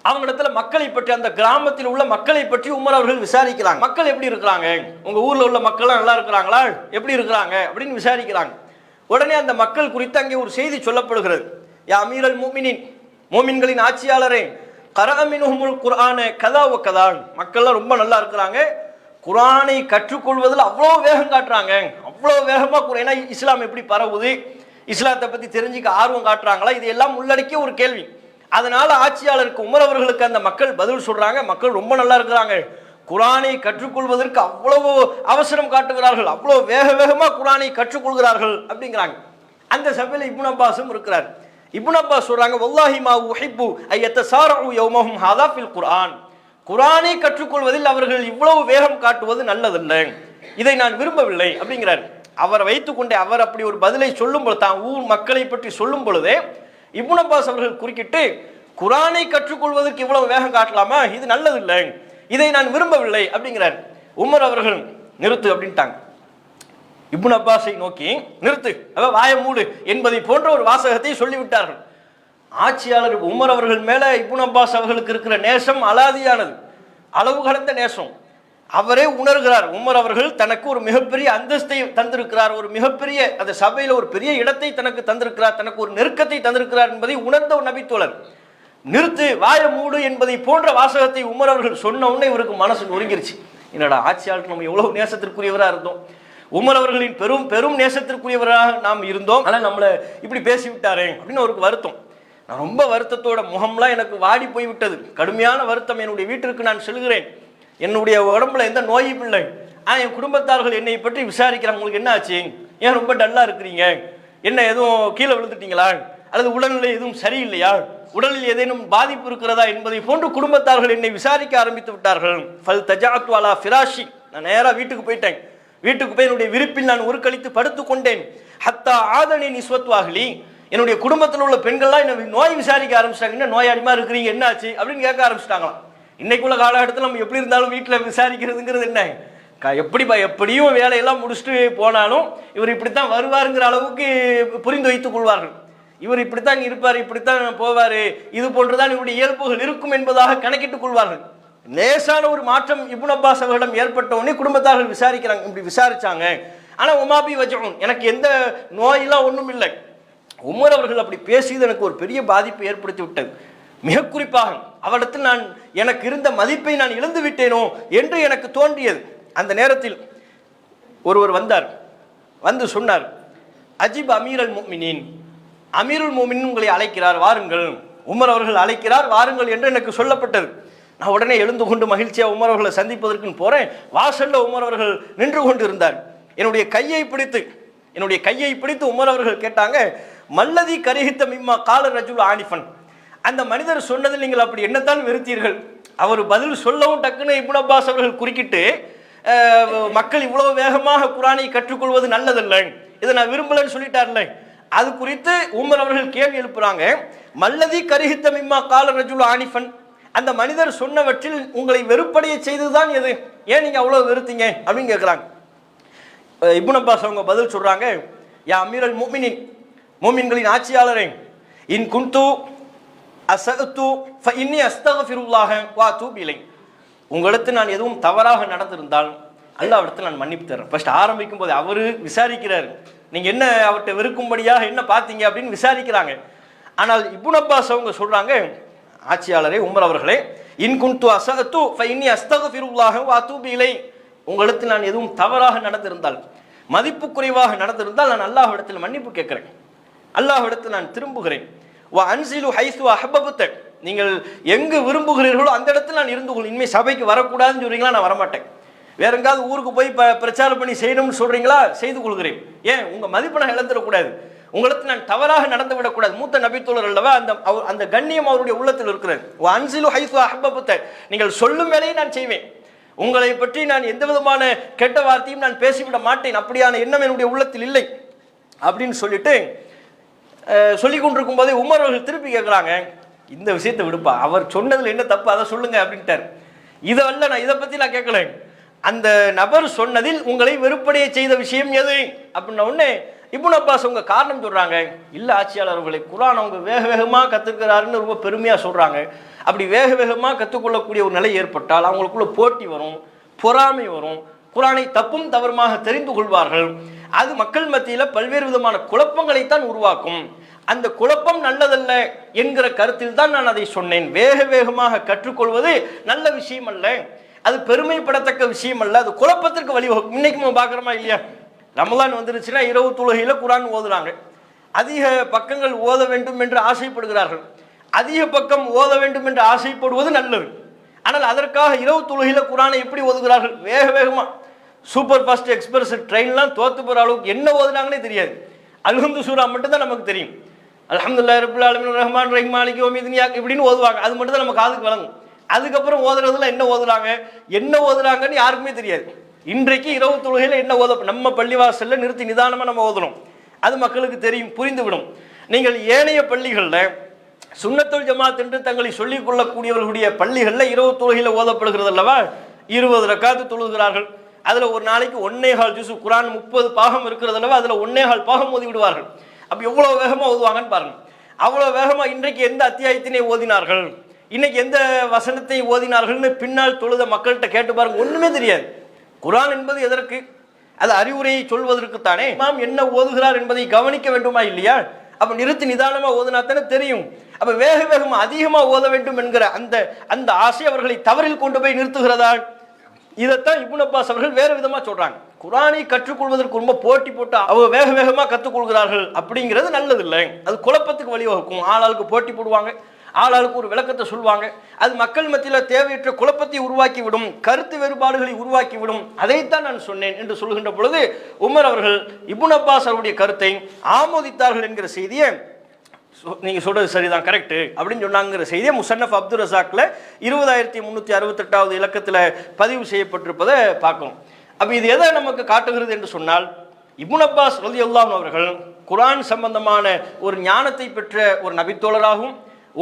அவங்களிடத்துல மக்களை பற்றி, அந்த கிராமத்தில் உள்ள மக்களை பற்றி உமர் அவர்கள் விசாரிக்கிறாங்க. மக்கள் எப்படி இருக்கிறாங்க, உங்க ஊர்ல உள்ள மக்கள் நல்லா இருக்கிறாங்களா, எப்படி இருக்கிறாங்க அப்படின்னு விசாரிக்கிறாங்க. உடனே அந்த மக்கள் குறித்து அங்கே ஒரு செய்தி சொல்லப்படுகிறது. யா அமீரல் முஃமினீன், மோமின்களின் ஆட்சியாளரே, கரஅமினுஹுமுல் குர்ஆன கதா வ கதா, மக்கள்லாம் ரொம்ப நல்லா இருக்கிறாங்க, குர்ஆனை கற்றுக்கொள்வதில் அவ்வளோ வேகம் காட்டுறாங்க, அவ்வளோ வேகமா. ஏன்னா இஸ்லாம் எப்படி பரவுது, இஸ்லாத்தை பத்தி தெரிஞ்சுக்க ஆர்வம் காட்டுறாங்களா, இது எல்லாம் உள்ளடக்கிய ஒரு கேள்வி. அதனால ஆட்சியாளருக்கு உமர் அவர்களுக்கு அந்த மக்கள் பதில் சொல்றாங்க, மக்கள் ரொம்ப நல்லா இருக்கிறாங்க, குர்ஆனை கற்றுக்கொள்வதற்கு அவ்வளவு அவசரம் காட்டுகிறார்கள், அவ்வளவு வேகமா குர்ஆனை கற்றுக்கொள்கிறார்கள் அப்படிங்கிறாங்க. அந்த சபையில் இப்னு அப்பாஸும் இருக்கிறார். இப்னு அப்பாஸ் சொல்றாங்க, வல்லாஹி மா உஹிப்பு ஐயத்தசாரஉ யௌமஹும் ஹாதா ஃபில் குர்ஆன், குர்ஆனை கற்றுக்கொள்வதில் அவர்கள் இவ்வளவு வேகம் காட்டுவது நல்லதல்ல, இதை நான் விரும்பவில்லை அப்படிங்கிறார். அவரை வைத்துக்கொண்டே அவர் அப்படி ஒரு பதிலை சொல்லும் பொழுது, தான் ஊர் மக்களை பற்றி சொல்லும் பொழுதே இப்னு அப்பாஸ் அவர்கள் குறுக்கிட்டு, குர்ஆனை கற்றுக்கொள்வதற்கு இவ்வளவு வேகம் காட்டலாமா, இது நல்லதில்லை, இதை நான் விரும்பவில்லை அப்படிங்கிறார். உமர் அவர்கள் நிறுத்து அப்படின்ட்டாங்க. இப்னு அப்பாஸை நோக்கி நிறுத்து, வாய மூடு என்பதை போன்ற ஒரு வாசகத்தை சொல்லிவிட்டார்கள். ஆட்சியாளர் உமர் அவர்கள் மேல இப்னு அப்பாஸ் அவர்களுக்கு இருக்கிற நேசம் அலாதியானது, அளவு கடந்த நேசம். அவரே உணர்கிறார். உமர் அவர்கள் தனக்கு ஒரு மிகப்பெரிய அந்தஸ்தை தந்திருக்கிறார், ஒரு மிகப்பெரிய அந்த சபையில ஒரு பெரிய இடத்தை தனக்கு தந்திருக்கிறார், தனக்கு ஒரு நெருக்கத்தை தந்திருக்கிறார் என்பதை உணர்ந்த ஒரு நபித்தோழர். நிறுத்து, வாய மூடு என்பதை போன்ற வாசகத்தை உமர் அவர்கள் சொன்ன உடனே இவருக்கு மனசு நொறுங்கிருச்சு. என்னடா ஆட்சியாளர் நம்ம எவ்வளவு நேசத்திற்குரியவராக இருந்தோம், உமர் அவர்களின் பெரும் பெரும் நேசத்திற்குரியவராக நாம் இருந்தோம், ஆனால் நம்மளை இப்படி பேசிவிட்டாரே அப்படின்னு அவருக்கு வருத்தம். நான் ரொம்ப வருத்தத்தோட முகம்லாம் எனக்கு வாடி போய்விட்டது, கடுமையான வருத்தம். என்னுடைய வீட்டிற்கு நான் செல்கிறேன், என்னுடைய உடம்புல எந்த நோயும் இல்லை, ஆனால் என் குடும்பத்தார்கள் என்னை பற்றி விசாரிக்கிறாங்க, உங்களுக்கு என்ன ஆச்சு, ஏன் ரொம்ப டல்லாக இருக்கிறீங்க, என்ன எதுவும் கீழே விழுந்துட்டீங்களா, அல்லது உடல்நிலை எதுவும் சரியில்லையா, உடலில் ஏதேனும் பாதிப்பு இருக்கிறதா என்பதை போன்று குடும்பத்தார்கள் என்னை விசாரிக்க ஆரம்பித்து விட்டார்கள். ஃபல் தஜாத்து அலா ஃபிராஷி, நான் நேராக வீட்டுக்கு போயிட்டேன். வீட்டுக்கு போய் என்னுடைய விருப்பில் நான் ஒரு கழித்து படுத்து கொண்டேன். ஹத்தா ஆதனி நிஸ்வத்வாகலி, என்னுடைய குடும்பத்தில் உள்ள பெண்கள்லாம் என்ன நோய் விசாரிக்க ஆரம்பிச்சிட்டாங்க, என்ன நோயாளிமா இருக்கிறீங்க, என்ன ஆச்சு அப்படின்னு கேட்க ஆரம்பிச்சிட்டாங்களாம். இன்னைக்குள்ள காலகட்டத்தில் நம்ம எப்படி இருந்தாலும் வீட்டில் விசாரிக்கிறதுங்கிறது என்ன, எப்படியும் வேலையெல்லாம் முடிச்சுட்டு போனாலும் இவர் இப்படித்தான் வருவாருங்கிற அளவுக்கு புரிந்து வைத்துக் கொள்வார்கள். இவர் இப்படித்தான் இருப்பார், இப்படித்தான் போவார், இது போன்றுதான் இவருடைய இயல்புகள் இருக்கும் என்பதாக கணக்கிட்டுக் கொள்வார்கள். லேசான ஒரு மாற்றம் இப்னு அப்பாஸ் அவர்களிடம் ஏற்பட்ட உடனே குடும்பத்தார்கள் விசாரிக்கிறாங்க. இப்படி விசாரிச்சாங்க, ஆனால் உமாபி வஜூன், எனக்கு எந்த நோயெல்லாம் ஒன்றும் இல்லை. உமர் அவர்கள் அப்படி பேசியது எனக்கு ஒரு பெரிய பாதிப்பை ஏற்படுத்தி விட்டது. மிக குறிப்பாக அவரிடத்தில் நான் எனக்கு இருந்த மதிப்பை நான் இழந்து விட்டேனோ என்று எனக்கு தோன்றியது. அந்த நேரத்தில் ஒருவர் வந்தார், வந்து சொன்னார், அஜிப் அமீர் அல் முஃமினீன், அமீருல் முஃமினீன் உங்களை அழைக்கிறார், வாருங்கள். உமர் அவர்கள் அழைக்கிறார், வாருங்கள் என்று எனக்கு சொல்லப்பட்டது. நான் உடனே எழுந்து கொண்டு மகிழ்ச்சியாக உமர் அவர்களை சந்திப்பதற்கு போறேன். வாசல்ல உமர் அவர்கள் நின்று கொண்டு இருந்தார். என்னுடைய கையை பிடித்து உமர் அவர்கள் கேட்டாங்க, மல்லதி கரிஹித்த மிம்மா கால ரஜுல் ஆனிஃபன், அந்த மனிதர் சொன்னதில் நீங்கள் அப்படி என்னத்தான் வெறுத்தீர்கள்? அவர் பதில் சொல்லவும் டக்குன்னு இப்னு அப்பாஸ் அவர்கள் குறுக்கிட்டு, மக்கள் இவ்வளவு வேகமாக குரானை கற்றுக்கொள்வது நல்லதில்லை, இதை நான் விரும்பலன்னு சொல்லிட்டார்ல. அது குறித்து உமர் அவர்கள் கேள்வி எழுப்புறாங்க, மல்லதி கரிஹித்த மிம்மா கால ரஜுல் ஆனிஃபன், அந்த மனிதர் சொன்னவற்றில் உங்களை வெறுப்படைய செய்ததுதான் எது, ஏன் நீங்க அவ்வளவு வெறுத்தீங்க அப்படின்னு கேட்குறாங்க. இப்னு அப்பாஸ் அவங்க பதில் சொல்றாங்க, யா அமீரல் முஃமினீன், முஃமின்களின் ஆட்சியாளரே, இன் குன்து அஸஅது ஃபஇன்னி அஸ்தக்ஃபிருல்லாஹ வ அதூபு இலைஹ், உங்களுக்கு நான் எதுவும் தவறாக நடந்திருந்தால் அல்லாஹ்விடத்தில் நான் மன்னிப்பு தரேன். ஃபர்ஸ்ட் ஆரம்பிக்கும் போது அவரு விசாரிக்கிறாரு, நீங்க என்ன அவர்கிட்ட வெறுக்கும்படியாக என்ன பார்த்தீங்க அப்படின்னு விசாரிக்கிறாங்க. ஆனால் இப்னு அப்பாஸ் அவங்க சொல்றாங்க, ஆட்சியாளரே உமர் அவர்களே, இன் குன்து அஸஅது ஃபஇன்னி அஸ்தக்ஃபிருல்லாஹ வ அதூபு இலைஹ், உங்களுக்கு நான் எதுவும் தவறாக நடந்திருந்தால், மதிப்பு குறைவாக நடந்திருந்தால் நான் அல்லாஹ்விடத்தில் மன்னிப்பு கேட்கிறேன், அல்லாஹ்விடத்தில் நான் திரும்புகிறேன். வ அன்சிலு ஹைஸு அஹ்பப்த, நீங்கள் எங்கு விரும்புகிறீர்களோ அந்த இடத்துல நான் இருந்து கொள். இனிமேல் சபைக்கு வரக்கூடாதுன்னு சொல்றீங்களா, நான் வரமாட்டேன். வேற எங்காவது ஊருக்கு போய் பிரச்சாரம் பண்ணி செய்யணும்னு சொல்றீங்களா, செய்து கொள்கிறேன். ஏன் உங்க மதிப்பை நான் இழந்துடக்கூடாது, உங்களுக்கு நான் தவறாக நடந்து விடக்கூடாது. மூத்த நபித்தோழர் அல்லவா, அந்த கண்ணியம் அவருடைய உள்ளத்தில் இருக்கிறது. வ அன்சிலு ஹைஸு அஹ்பப்த, நீங்கள் சொல்லும் வேலையை நான் செய்வேன், உங்களை பற்றி நான் எந்த விதமான கெட்ட வார்த்தையும் நான் பேசிவிட மாட்டேன், அப்படியான எண்ணம் என்னுடைய உள்ளத்தில் இல்லை அப்படின்னு சொல்லிட்டு சொல்லி கொண்டிருக்கும் போதே உமர் அவர்கள் திருப்பி கேட்குறாங்க, இந்த விஷயத்தை விடுப்பா, அவர் சொன்னதில் என்ன தப்பு அதை சொல்லுங்க அப்படின்ட்டார். இதல்ல, நான் இதை பற்றி நான் கேட்கல, அந்த நபர் சொன்னதில் உங்களை வெறுப்படைய செய்த விஷயம் எது அப்படின்ன உடனே இப்னு அப்பாஸ் அவங்க காரணம் சொல்றாங்க, இல்லை ஆட்சியாளர் அவர்களை, குர்ஆன் அவங்க வேக வேகமாக கற்றுக்கிறாருன்னு ரொம்ப பெருமையாக சொல்றாங்க. அப்படி வேக வேகமாக கற்றுக்கொள்ளக்கூடிய ஒரு நிலை ஏற்பட்டால் அவங்களுக்குள்ள போட்டி வரும், பொறாமை வரும், குர்ஆனை தப்பும் தவறுமாக தெரிந்து கொள்வார்கள். அது மக்கள் மத்தியில் பல்வேறு விதமான குழப்பங்களைத்தான் உருவாக்கும். அந்த குழப்பம் நல்லதல்ல என்கிற கருத்தில் தான் நான் அதை சொன்னேன். வேக வேகமாக கற்றுக்கொள்வது நல்ல விஷயம் அல்ல, அது பெருமைப்படத்தக்க விஷயம் அல்ல, அது குழப்பத்திற்கு வழிவகுக்கும். இன்னைக்கு நம்ம பார்க்குறோமா இல்லையா, ரமலான் வந்துருச்சுன்னா இரவு தொழுகையில் குர்ஆன் ஓதுறாங்க, அதிக பக்கங்கள் ஓத வேண்டும் என்று ஆசைப்படுகிறார்கள். அதிக பக்கம் ஓத வேண்டும் என்று ஆசைப்படுவது நல்லது, ஆனால் அதற்காக இரவு தொழுகையில் குர்ஆனை எப்படி ஓதுகிறார்கள், வேக வேகமாக சூப்பர் ஃபாஸ்ட் எக்ஸ்பிரஸ் ட்ரெயின்லாம் தோத்து போகிற அளவுக்கு என்ன ஓதுனாங்கன்னே தெரியாது. அல்ஹம்து சூரா மட்டும்தான் நமக்கு தெரியும், அல்ஹம்துலில்லாஹி ரப்பில் ஆலமீன் ரஹ்மான் ரஹீம் மாலிகி யௌமிddin இப்படின்னு ஓதுவாங்க, அது மட்டும் தான் நம்ம காதுக்கு வழங்கும். அதுக்கப்புறம் ஓதுறதுல என்ன ஓதுறாங்கன்னு யாருக்குமே தெரியாது. இன்றைக்கு இரவு தொழுகையில் என்ன ஓத, நம்ம பள்ளிவாசலில் நிறுத்தி நிதானமாக நம்ம ஓதணும், அது மக்களுக்கு தெரியும், புரிந்துவிடும். நீங்கள் ஏனைய பள்ளிகளில் சுன்னத்துல் ஜமாத் என்று தங்களை சொல்லிக் கொள்ளக்கூடியவர்களுடைய பள்ளிகளில் இரவு தொழுகையில் ஓதப்படுகிறது அல்லவா, 20 ரக்காத்து தொழுகிறார்கள், அதில் ஒரு நாளைக்கு 1.25 ஜுஸ், குர்ஆன் 30 பாகம் இருக்கிறது அல்லவா, அதில் 1.25 பாகம் ஓதி விடுவார்கள். அப்போ எவ்வளோ வேகமாக ஓதுவாங்கன்னு பாருங்கள். அவ்வளோ வேகமாக இன்றைக்கு எந்த அத்தியாயத்தினை ஓதினார்கள், இன்னைக்கு எந்த வசனத்தை ஓதினார்கள்னு பின்னால் தொழுத மக்கள்கிட்ட கேட்டு பாருங்க, ஒண்ணுமே தெரியாது. குர்ஆன் என்பது எதற்கு? அது அறிவுரையை சொல்வதற்குத்தானே. இமாம் என்ன ஓதுகிறார் என்பதை கவனிக்க வேண்டுமா இல்லையா? அப்ப நிறுத்தி நிதானமா ஓதுனா தானே தெரியும். அப்ப வேக வேகமா அதிகமா ஓத வேண்டும் என்கிற அந்த அந்த ஆசை அவர்களை தவறில் கொண்டு போய் நிறுத்துகிறதா? இதைத்தான் இப்னு அப்பாஸ் அவர்கள் வேறு விதமா சொல்றாங்க. குர்ஆனை கற்றுக்கொள்வதற்கு ரொம்ப போட்டி போட்டு அவங்க வேக வேகமா கற்றுக்கொள்கிறார்கள் அப்படிங்கிறது நல்லதில்லை. அது குழப்பத்துக்கு வழிவகுக்கும். ஆளாளுக்கு போட்டி போடுவாங்க, ஆளாளுக்கு ஒரு விளக்கத்தை சொல்லுவாங்க. அது மக்கள் மத்தியில் தேவையற்ற குழப்பத்தை உருவாக்கிவிடும், கருத்து வேறுபாடுகளை உருவாக்கிவிடும். அதைத்தான் நான் சொன்னேன் என்று சொல்கின்ற பொழுது உமர் அவர்கள் இப்னு அப்பாஸ் அவருடைய கருத்தை ஆமோதித்தார்கள் என்கிற செய்தியை, நீங்க சொல்றது சரிதான், கரெக்ட் அப்படின்னு சொன்னாங்கிற செய்தியை முசன்னஃப் அப்துல் ரஸாக்ல 20368வது இலக்கத்தில் பதிவு செய்யப்பட்டிருப்பதை பார்க்கணும். அப்ப இது எதை நமக்கு காட்டுகிறது என்று சொன்னால், இப்னு அப்பாஸ் ரலியல்லாஹு அன்ஹு அவர்கள் குர்ஆன் சம்பந்தமான ஒரு ஞானத்தை பெற்ற ஒரு நபித்தோழராகவும்,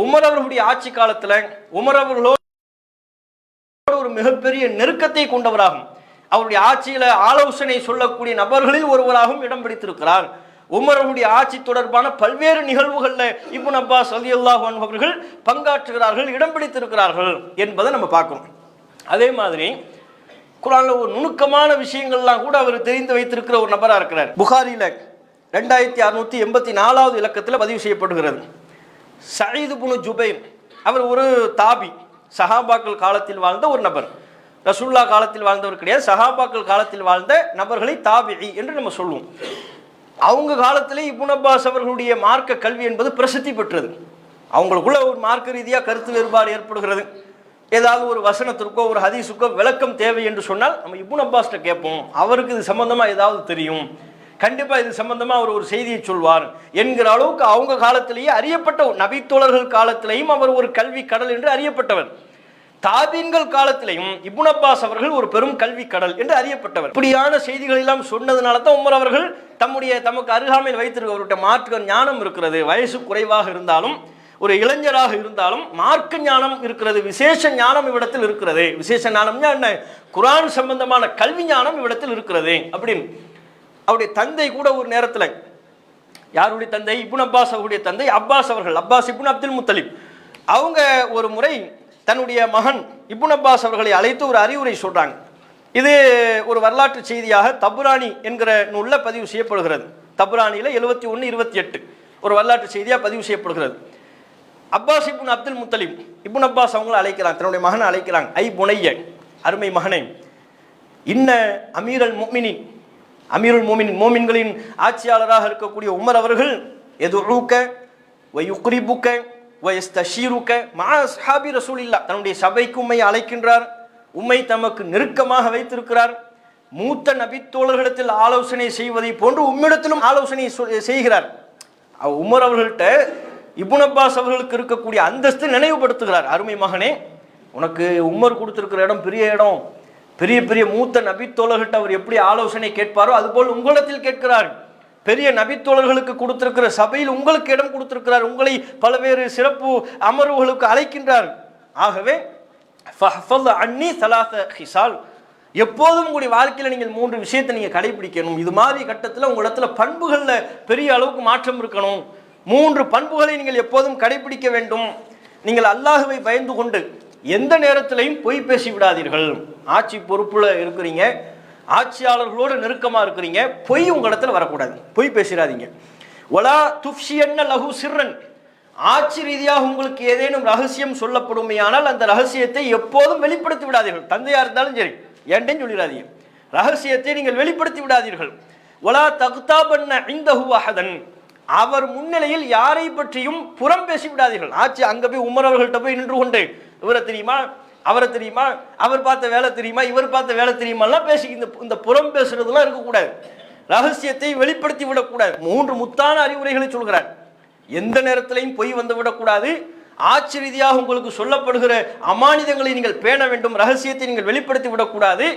உமர் அவர்களுடைய ஆட்சி காலத்தில் உமர் அவர்களோடு ஒரு மிகப்பெரிய நெருக்கத்தை கொண்டவராகும், அவருடைய ஆட்சியில ஆலோசனை சொல்லக்கூடிய நபர்களில் ஒருவராகவும் இடம் பிடித்திருக்கிறார். உமர் அவருடைய ஆட்சி தொடர்பான பல்வேறு நிகழ்வுகள்ல இப்னு அப்பாஸ் ரலியல்லாஹு அன்ஹு அவர்கள் பங்காற்றுகிறார்கள், இடம் பிடித்திருக்கிறார்கள் என்பதை நம்ம பார்க்கணும். அதே மாதிரி குர்ஆன்ல ஒரு நுணுக்கமான விஷயங்கள்லாம் கூட அவர் தெரிந்து வைத்திருக்கிற ஒரு நபரா இருக்கிறார். புகாரில 2684வது இலக்கத்தில் பதிவு செய்யப்படுகிறது. சயீத் இப்னு ஜுபைர் அவர் ஒரு தாபி, சஹாபாக்கள் காலத்தில் வாழ்ந்த ஒரு நபர். ரசூலுல்லாஹ் காலத்தில் வாழ்ந்தவர் கிடையாது, சஹாபாக்கள் காலத்தில் வாழ்ந்த நபர்களை தாபிஇ என்று நம்ம சொல்லுவோம். அவங்க காலத்திலே இப்னு அப்பாஸ் அவர்களுடைய மார்க்க கல்வி என்பது பிரசித்தி பெற்றது. அவங்களுக்குள்ள ஒரு மார்க்க ரீதியாக கருத்து வேறுபாடு ஏற்படுகிறது. ஏதாவது ஒரு வசனத்திற்கோ ஒரு ஹதீஸுக்கோ விளக்கம் தேவை என்று சொன்னால் நம்ம இப்னு அப்பாஸ்கிட்ட கேட்போம், அவருக்கு இது சம்பந்தமா ஏதாவது தெரியும், கண்டிப்பா இது சம்பந்தமா அவர் ஒரு செய்தியை சொல்வார் என்கிற அளவுக்கு அவங்க காலத்திலேயே அறியப்பட்ட நபித்தோழர்கள் காலத்திலேயும் அவர் ஒரு கல்வி கடல் என்று அறியப்பட்டவர். தாபீன்கள் காலத்திலையும் இப்னு அப்பாஸ் அவர்கள் ஒரு பெரும் கல்வி கடல் என்று அறியப்பட்டவர். இப்படியான செய்திகள் எல்லாம் சொன்னதுனால தான் உமர் அவர்கள் தமக்கு அருகாமையில் வைத்திருக்கவர்கிட்ட மார்க்க ஞானம் இருக்கிறது, வயசு குறைவாக இருந்தாலும் ஒரு இளைஞராக இருந்தாலும் மார்க்க ஞானம் இருக்கிறது, விசேஷ ஞானம் இவ்விடத்தில் இருக்கிறது. விசேஷ ஞானம்னா என்ன? குர்ஆன் சம்பந்தமான கல்வி ஞானம் இவ்விடத்தில் இருக்கிறது அப்படின்னு. அவருடைய தந்தை கூட ஒரு நேரத்தில், யாருடைய தந்தை? இப்னு அப்பாஸ் அவருடைய தந்தை அப்பாஸ் அவர்கள், அப்பாஸ் இப்னு அப்துல் முத்தலிப். அவங்க ஒரு முறை தன்னுடைய மகன் இப்னு அப்பாஸ் அவர்களை அழைத்து ஒரு அறிவுரை சொல்றாங்க. இது ஒரு வரலாற்று செய்தியாக தபுரானி என்கிற நூலில் பதிவு செய்யப்படுகிறது. தபுரானியில் 71-28 ஒரு வரலாற்று செய்தியாக பதிவு செய்யப்படுகிறது. அப்பாஸ் இப்னு அப்துல் முத்தலிப் இப்னு அப்பாஸ் அவங்களை அழைக்கிறாங்க, தன்னுடைய மகனை அழைக்கிறாங்க. ஐ புனைய, அருமை மகனே, இன்ன அமீருல் முஃமினீன் மோமின்களின் ஆட்சியாளராக இருக்கக்கூடிய உமர் அவர்கள் எதுஊக வயுக்ரிபுக வயஸ்தஷீருக மா அஸ்ஹாபி ரசூலில்லாஹ், தன்னுடைய சபைக்கு உம்மை அழைக்கின்றார், உம்மை தமக்கு நெருக்கமாக வைத்திருக்கிறார், மூத்த நபித்தோழர்களிடத்தில் ஆலோசனை செய்வதை போன்று உம்மிடத்திலும் ஆலோசனை செய்கிறார். உமர் அவர்கள்ட்ட இப்னு அப்பாஸ் அவர்களுக்கு இருக்கக்கூடிய அந்தஸ்து நினைவுபடுத்துகிறார். அருமை மகனே, உனக்கு உமர் கொடுத்திருக்கிற இடம் பெரிய இடம், பெரிய பெரிய மூத்த நபித்தோழர்கிட்ட அவர் எப்படி ஆலோசனை கேட்பாரோ அதுபோல் உங்களிடத்தில் கேட்கிறார். பெரிய நபித்தோழர்களுக்கு கொடுத்திருக்கிற சபையில் உங்களுக்கு இடம் கொடுத்திருக்கிறார், உங்களை பல்வேறு சிறப்பு அமர்வுகளுக்கு அழைக்கின்றார். ஆகவே அன்னி சலாச ஹிசால், எப்போதும் உங்களுடைய வாழ்க்கையில் நீங்கள் 3 விஷயத்தை நீங்கள் கடைபிடிக்கணும். இது மாதிரி கட்டத்தில் உங்களிடத்துல பண்புகளில் பெரிய அளவுக்கு மாற்றம் இருக்கணும். 3 பண்புகளை நீங்கள் எப்போதும் கடைபிடிக்க வேண்டும். நீங்கள் அல்லாஹுவை பயந்து கொண்டு எந்த நேரத்திலையும் பொய் பேசி விடாதீர்கள். ஆட்சி பொறுப்புல இருக்கிறீங்க, ஆட்சியாளர்களோடு நெருக்கமாக இருக்கிறீங்க, பொய் உங்களிடத்தில் வரக்கூடாது, பொய் பேசிடாதீங்க. ஒலா துஃப்ஷியன்ன லஹு சிர்ரன், ஆட்சி ரீதியாக உங்களுக்கு ஏதேனும் ரகசியம் சொல்லப்படுமையானால் அந்த ரகசியத்தை எப்போதும் வெளிப்படுத்தி விடாதீர்கள். தந்தையாக இருந்தாலும் சரி, ஏன்டையும் சொல்லிடாதீங்க, ரகசியத்தை நீங்கள் வெளிப்படுத்தி விடாதீர்கள். ஒலா தக்தாபன்ன இந்தஹு அஹதன், அவர் முன்னிலையில் யாரை பற்றியும் புறம் பேசி விடாதீர்கள். ஆட்சி அங்கே போய் உமர் அவர்கள்ட்ட போய் நின்று கொண்டு இவரை தெரியுமா, அவரை தெரியுமா, அவர் பார்த்த வேலை தெரியுமா, இவர் பார்த்த வேலை தெரியுமாலாம் பேசி இந்த புறம் பேசுறதுலாம் இருக்கக்கூடாது. ரகசியத்தை வெளிப்படுத்தி விடக்கூடாது. 3 முத்தான அறிவுரைகளை சொல்கிறார். எந்த நேரத்திலையும் பொய் வந்து விடக்கூடாது. ஆட்சி ரீதியாக உங்களுக்கு சொல்லப்படுகிற அமானிதங்களை நீங்கள் பேண வேண்டும். ரகசியத்தை நீங்கள் வெளிப்படுத்தி விடக்கூடாது.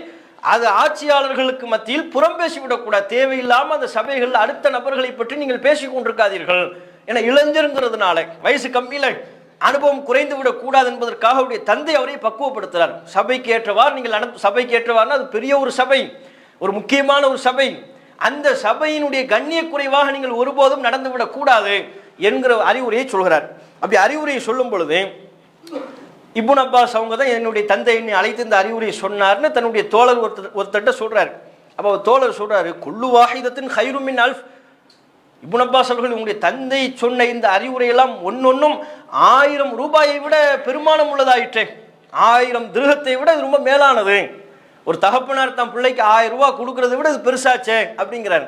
அது ஆட்சியாளர்களுக்கு மத்தியில் புறம் பேசி விடக்கூடாது. தேவையில்லாமல் அந்த சபைகளில் அடுத்த நபர்களை பற்றி நீங்கள் பேசிக் கொண்டிருக்காதீர்கள். ஏன்னா இளைஞருங்கிறதுனால, வயசு கம்மியில அனுபவம் குறைந்து விடக்கூடாது என்பதற்காக அவருடைய தந்தை அவரை பக்குவப்படுத்துகிறார். சபைக்கு ஏற்றவாறு நீங்கள் சபைக்கு ஏற்றவாறுனா அது பெரிய ஒரு சபை, ஒரு முக்கியமான ஒரு சபை. அந்த சபையினுடைய கண்ணிய குறைவாக நீங்கள் ஒருபோதும் நடந்துவிடக் கூடாது என்கிற அறிவுரையை சொல்கிறார். அப்படி அறிவுரையை சொல்லும் பொழுது இப்னு அப்பாஸ் அவங்க தான் என்னுடைய தந்தை என்னை அழைத்து இந்த அறிவுரை சொன்னார்னு தன்னுடைய தோழர் ஒருத்தட்ட சொல்றாரு. அப்போ தோழர் சொல்றாரு, குல்லு வாஹிதத்தின் ஹைரும் மின் அல்ஃப். இப்னு அப்பாஸ் அவர்கள் உங்களுடைய தந்தை சொன்ன இந்த அறிவுரையெல்லாம் ஒன்னொன்னும் 1000 ரூபாயை விட பெருமானம் உள்ளதாயிற்றே, 1000 திருகத்தை விட இது ரொம்ப மேலானது. ஒரு தகப்பனார் தன் பிள்ளைக்கு 1000 ரூபாய் கொடுக்கறதை விட இது பெருசாச்சே அப்படிங்கிறார்.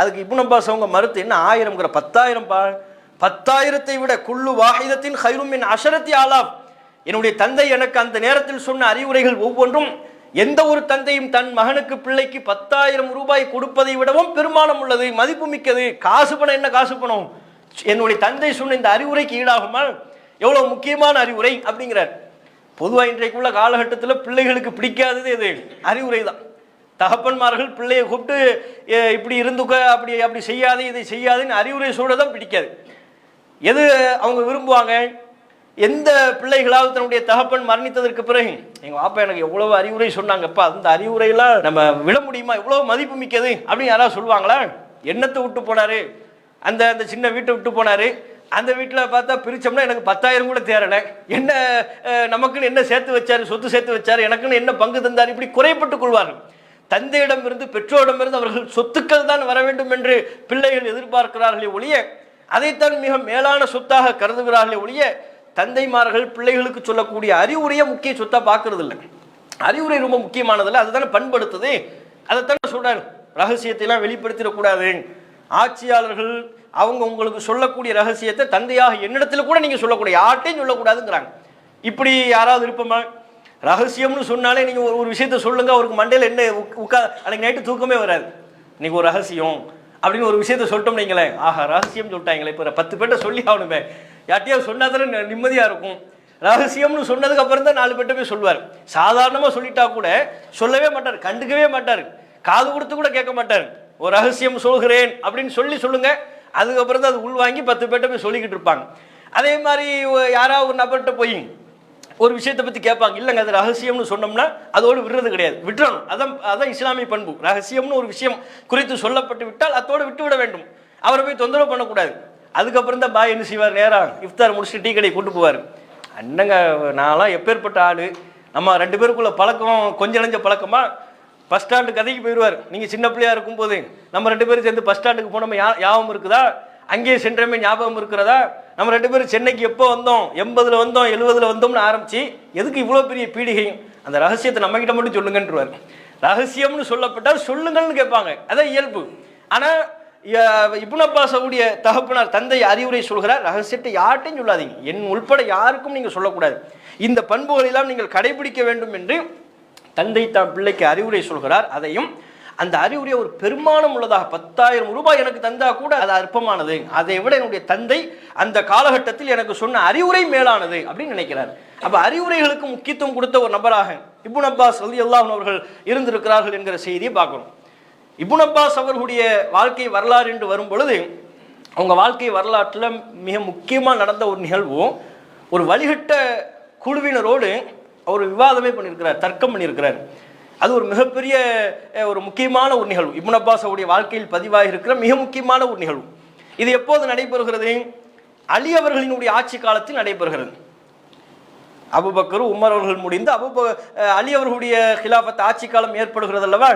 அதுக்கு இப்னு அப்பாஸ் அவங்க மறுத்து, என்ன 1000ங்கிற 10,000 10,000 விட குல்லு வாஹிதத்தின் ஹைரும் மின் அஷரத்தி ஆலாப். என்னுடைய தந்தை எனக்கு அந்த நேரத்தில் சொன்ன அறிவுரைகள் ஒவ்வொன்றும் எந்த ஒரு தந்தையும் தன் மகனுக்கு பிள்ளைக்கு 10,000 ரூபாய் கொடுப்பதை விடவும் பெருமானம் உள்ளது, மதிப்பு மிக்கது. காசு பணம் என்ன, காசு பணம் என்னுடைய தந்தை சொன்ன இந்த அறிவுரைக்கு ஈடாகுமா? எவ்வளவு முக்கியமான அறிவுரை அப்படிங்கிறார். பொதுவாக இன்றைக்குள்ள காலகட்டத்தில் பிள்ளைகளுக்கு பிடிக்காதது எது? அறிவுரை தான். தகப்பன்மார்கள் பிள்ளையை கூப்பிட்டு இப்படி இருந்துக்க, அப்படி அப்படி செய்யாது, இதை செய்யாதுன்னு அறிவுரை சொல்றதான் பிடிக்காது. எது அவங்க விரும்புவாங்க? எந்த பிள்ளைகளாவது தன்னுடைய தகப்பன் மரணித்ததற்கு பிறகு, எங்கள் பாப்பா எனக்கு எவ்வளவு அறிவுரை சொன்னாங்கப்பா, அந்த அறிவுரையெல்லாம் நம்ம விட முடியுமா, எவ்வளவு மதிப்பு மிக்கது அப்படின்னு யாராவது சொல்லுவாங்களா? எண்ணத்தை விட்டு போனாரு, அந்த அந்த சின்ன வீட்டை விட்டு போனாரு, அந்த வீட்டில் பார்த்தா பிரித்தோம்னா எனக்கு 10,000 கூட தேரலை, என்ன நமக்குன்னு என்ன சேர்த்து வச்சாரு, சொத்து சேர்த்து வச்சாரு, எனக்குன்னு என்ன பங்கு தந்தார், இப்படி குறைப்பட்டுக் கொள்வார்கள். தந்தையிடமிருந்து பெற்றோரிடமிருந்து அவர்கள் சொத்துக்கள் தான் வர வேண்டும் என்று பிள்ளைகள் எதிர்பார்க்கிறார்களே ஒழிய, அதைத்தான் மிக மேலான சொத்தாக கருதுகிறார்களே ஒழிய, தந்தைமார்கள் பிள்ளைகளுக்கு சொல்லக்கூடிய அறிவுரையை முக்கிய சொத்தா பார்க்கறது இல்லை. அறிவுரை ரொம்ப முக்கியமானதில்லை, அதுதானே பண்படுத்துது. அதைத்தானே சொல்றாரு, ரகசியத்தையெல்லாம் வெளிப்படுத்திடக்கூடாது. ஆட்சியாளர்கள் அவங்க உங்களுக்கு சொல்லக்கூடிய ரகசியத்தை தந்தையாக என்னிடத்துல கூட நீங்க சொல்லக்கூடாது, யார்ட்டையும் சொல்லக்கூடாதுங்கிறாங்க. இப்படி யாராவது இருப்போமா? ரகசியம்னு சொன்னாலே நீங்க ஒரு விஷயத்த சொல்லுங்க, அவருக்கு மண்டையில் என்ன அன்னைக்கு நைட்டு தூக்கமே வராது. இன்னைக்கு ஒரு ரகசியம் அப்படின்னு ஒரு விஷயத்த சொல்லிட்டோம் நீங்களே, ஆஹா ரகசியம் சொல்லிட்டாங்களே, இப்போ 10 பேர்ட்ட சொல்லி ஆகணுமே, யார்ட்டையாவது சொன்னா தானே நிம்மதியா இருக்கும். ரகசியம்னு சொன்னதுக்கு அப்புறம் தான் 4 பேர்ட்ட போய் சொல்லுவார். சாதாரணமா சொல்லிட்டா கூட சொல்லவே மாட்டார், கண்டுக்கவே மாட்டார், காது கொடுத்து கூட கேட்க மாட்டார். ஒரு ரகசியம் சொல்கிறேன் அப்படின்னு சொல்லுங்க, அதுக்கப்புறம் தான் அது உள்வாங்கி 10 பேர்ட்ட போய் சொல்லிக்கிட்டு இருப்பாங்க. அதே மாதிரி யாராவது ஒரு நபர்கிட்ட போய் ஒரு விஷயத்தை பற்றி கேட்பாங்க, இல்லைங்க அது ரகசியம்னு சொன்னோம்னா அதோடு விடுறது கிடையாது, விட்டுறணும். அதான் இஸ்லாமிய பண்பு. ரகசியம்னு ஒரு விஷயம் குறித்து சொல்லப்பட்டு விட்டால் அதோடு விட்டு விட வேண்டும், அவரை போய் தொந்தரவு பண்ணக்கூடாது. அதுக்கப்புறம் தான் பாய் என்ன செய்வார், நேரம் இஃப்தார் முடிச்சுட்டு டீ கடை கூட்டு போவார். அண்ணங்க நான்லாம் எப்பேற்பட்ட ஆளு, நம்ம 2 பேருக்குள்ள பழக்கம் கொஞ்சம் நெஞ்ச பழக்கமா, பஸ் ஸ்டாண்டு கதைக்கு போயிடுவார். நீங்கள் சின்ன பிள்ளையா இருக்கும்போது நம்ம 2 பேரும் சேர்ந்து பஸ் ஸ்டாண்டுக்கு போனோம், ஞாபகம் இருக்குதா? அங்கேயே சென்றமே ஞாபகம் இருக்கிறதா? நம்ம 2 பேரும் சென்னைக்கு எப்போ வந்தோம், 80ல் வந்தோம், 70ல் வந்தோம்னு ஆரம்பிச்சு எதுக்கு இவ்வளோ பெரிய பீடிகை? அந்த ரகசியத்தை நம்மகிட்ட மட்டும் சொல்லுங்கன்றுவார். ரகசியம்னு சொல்லப்பட்டால் சொல்லுங்கள்னு கேட்பாங்க, அதான் இயல்பு. ஆனால் இப்னு அப்பாஸுடைய தகப்பனார் தந்தை அறிவுரை சொல்கிறார், ரகசியத்தை யார்ட்டையும் சொல்லாதீங்க, என் உள்பட யாருக்கும் நீங்கள் சொல்லக்கூடாது, இந்த பண்புகளெல்லாம் நீங்கள் கடைபிடிக்க வேண்டும் என்று தந்தை தான் பிள்ளைக்கு அறிவுரை சொல்கிறார். அதையும் அந்த அறிவுரையை ஒரு பெருமானம் உள்ளதாக 10,000 ரூபாய் எனக்கு தந்தா கூட அது அற்பமானது, அதை விட என்னுடைய தந்தை அந்த காலகட்டத்தில் எனக்கு சொன்ன அறிவுரை மேலானது அப்படின்னு நினைக்கிறார். அப்ப அறிவுரைகளுக்கு முக்கியத்துவம் கொடுத்த ஒரு நபராக இப்னு அப்பாஸ் ரலியல்லாஹு அன்ஹு அவர்கள் இருந்திருக்கிறார்கள் என்கிற செய்தியை பார்க்கணும். இப்னு அப்பாஸ் அவர்களுடைய வாழ்க்கை வரலாறு என்று வரும் பொழுது, அவங்க வாழ்க்கை வரலாற்றில் மிக முக்கியமாக நடந்த ஒரு நிகழ்வு, ஒரு வழிகட்ட குழுவினரோடு அவர் விவாதமே பண்ணியிருக்கிறார், தர்க்கம் பண்ணியிருக்கிறார். அது ஒரு மிகப்பெரிய ஒரு முக்கியமான ஒரு நிகழ்வு, இப்னு அப்பாஸ் அவருடைய வாழ்க்கையில் பதிவாகி இருக்கிற மிக முக்கியமான ஒரு நிகழ்வு. இது எப்போது நடைபெறுகிறது? அலி அவர்களினுடைய ஆட்சி காலத்தில் நடைபெறுகிறது. அபூபக்கர் உமர் அவர்கள் முடிந்து அலி அவர்களுடைய ஹிலாஃபத் ஆட்சி காலம் ஏற்படுகிறது அல்லவா?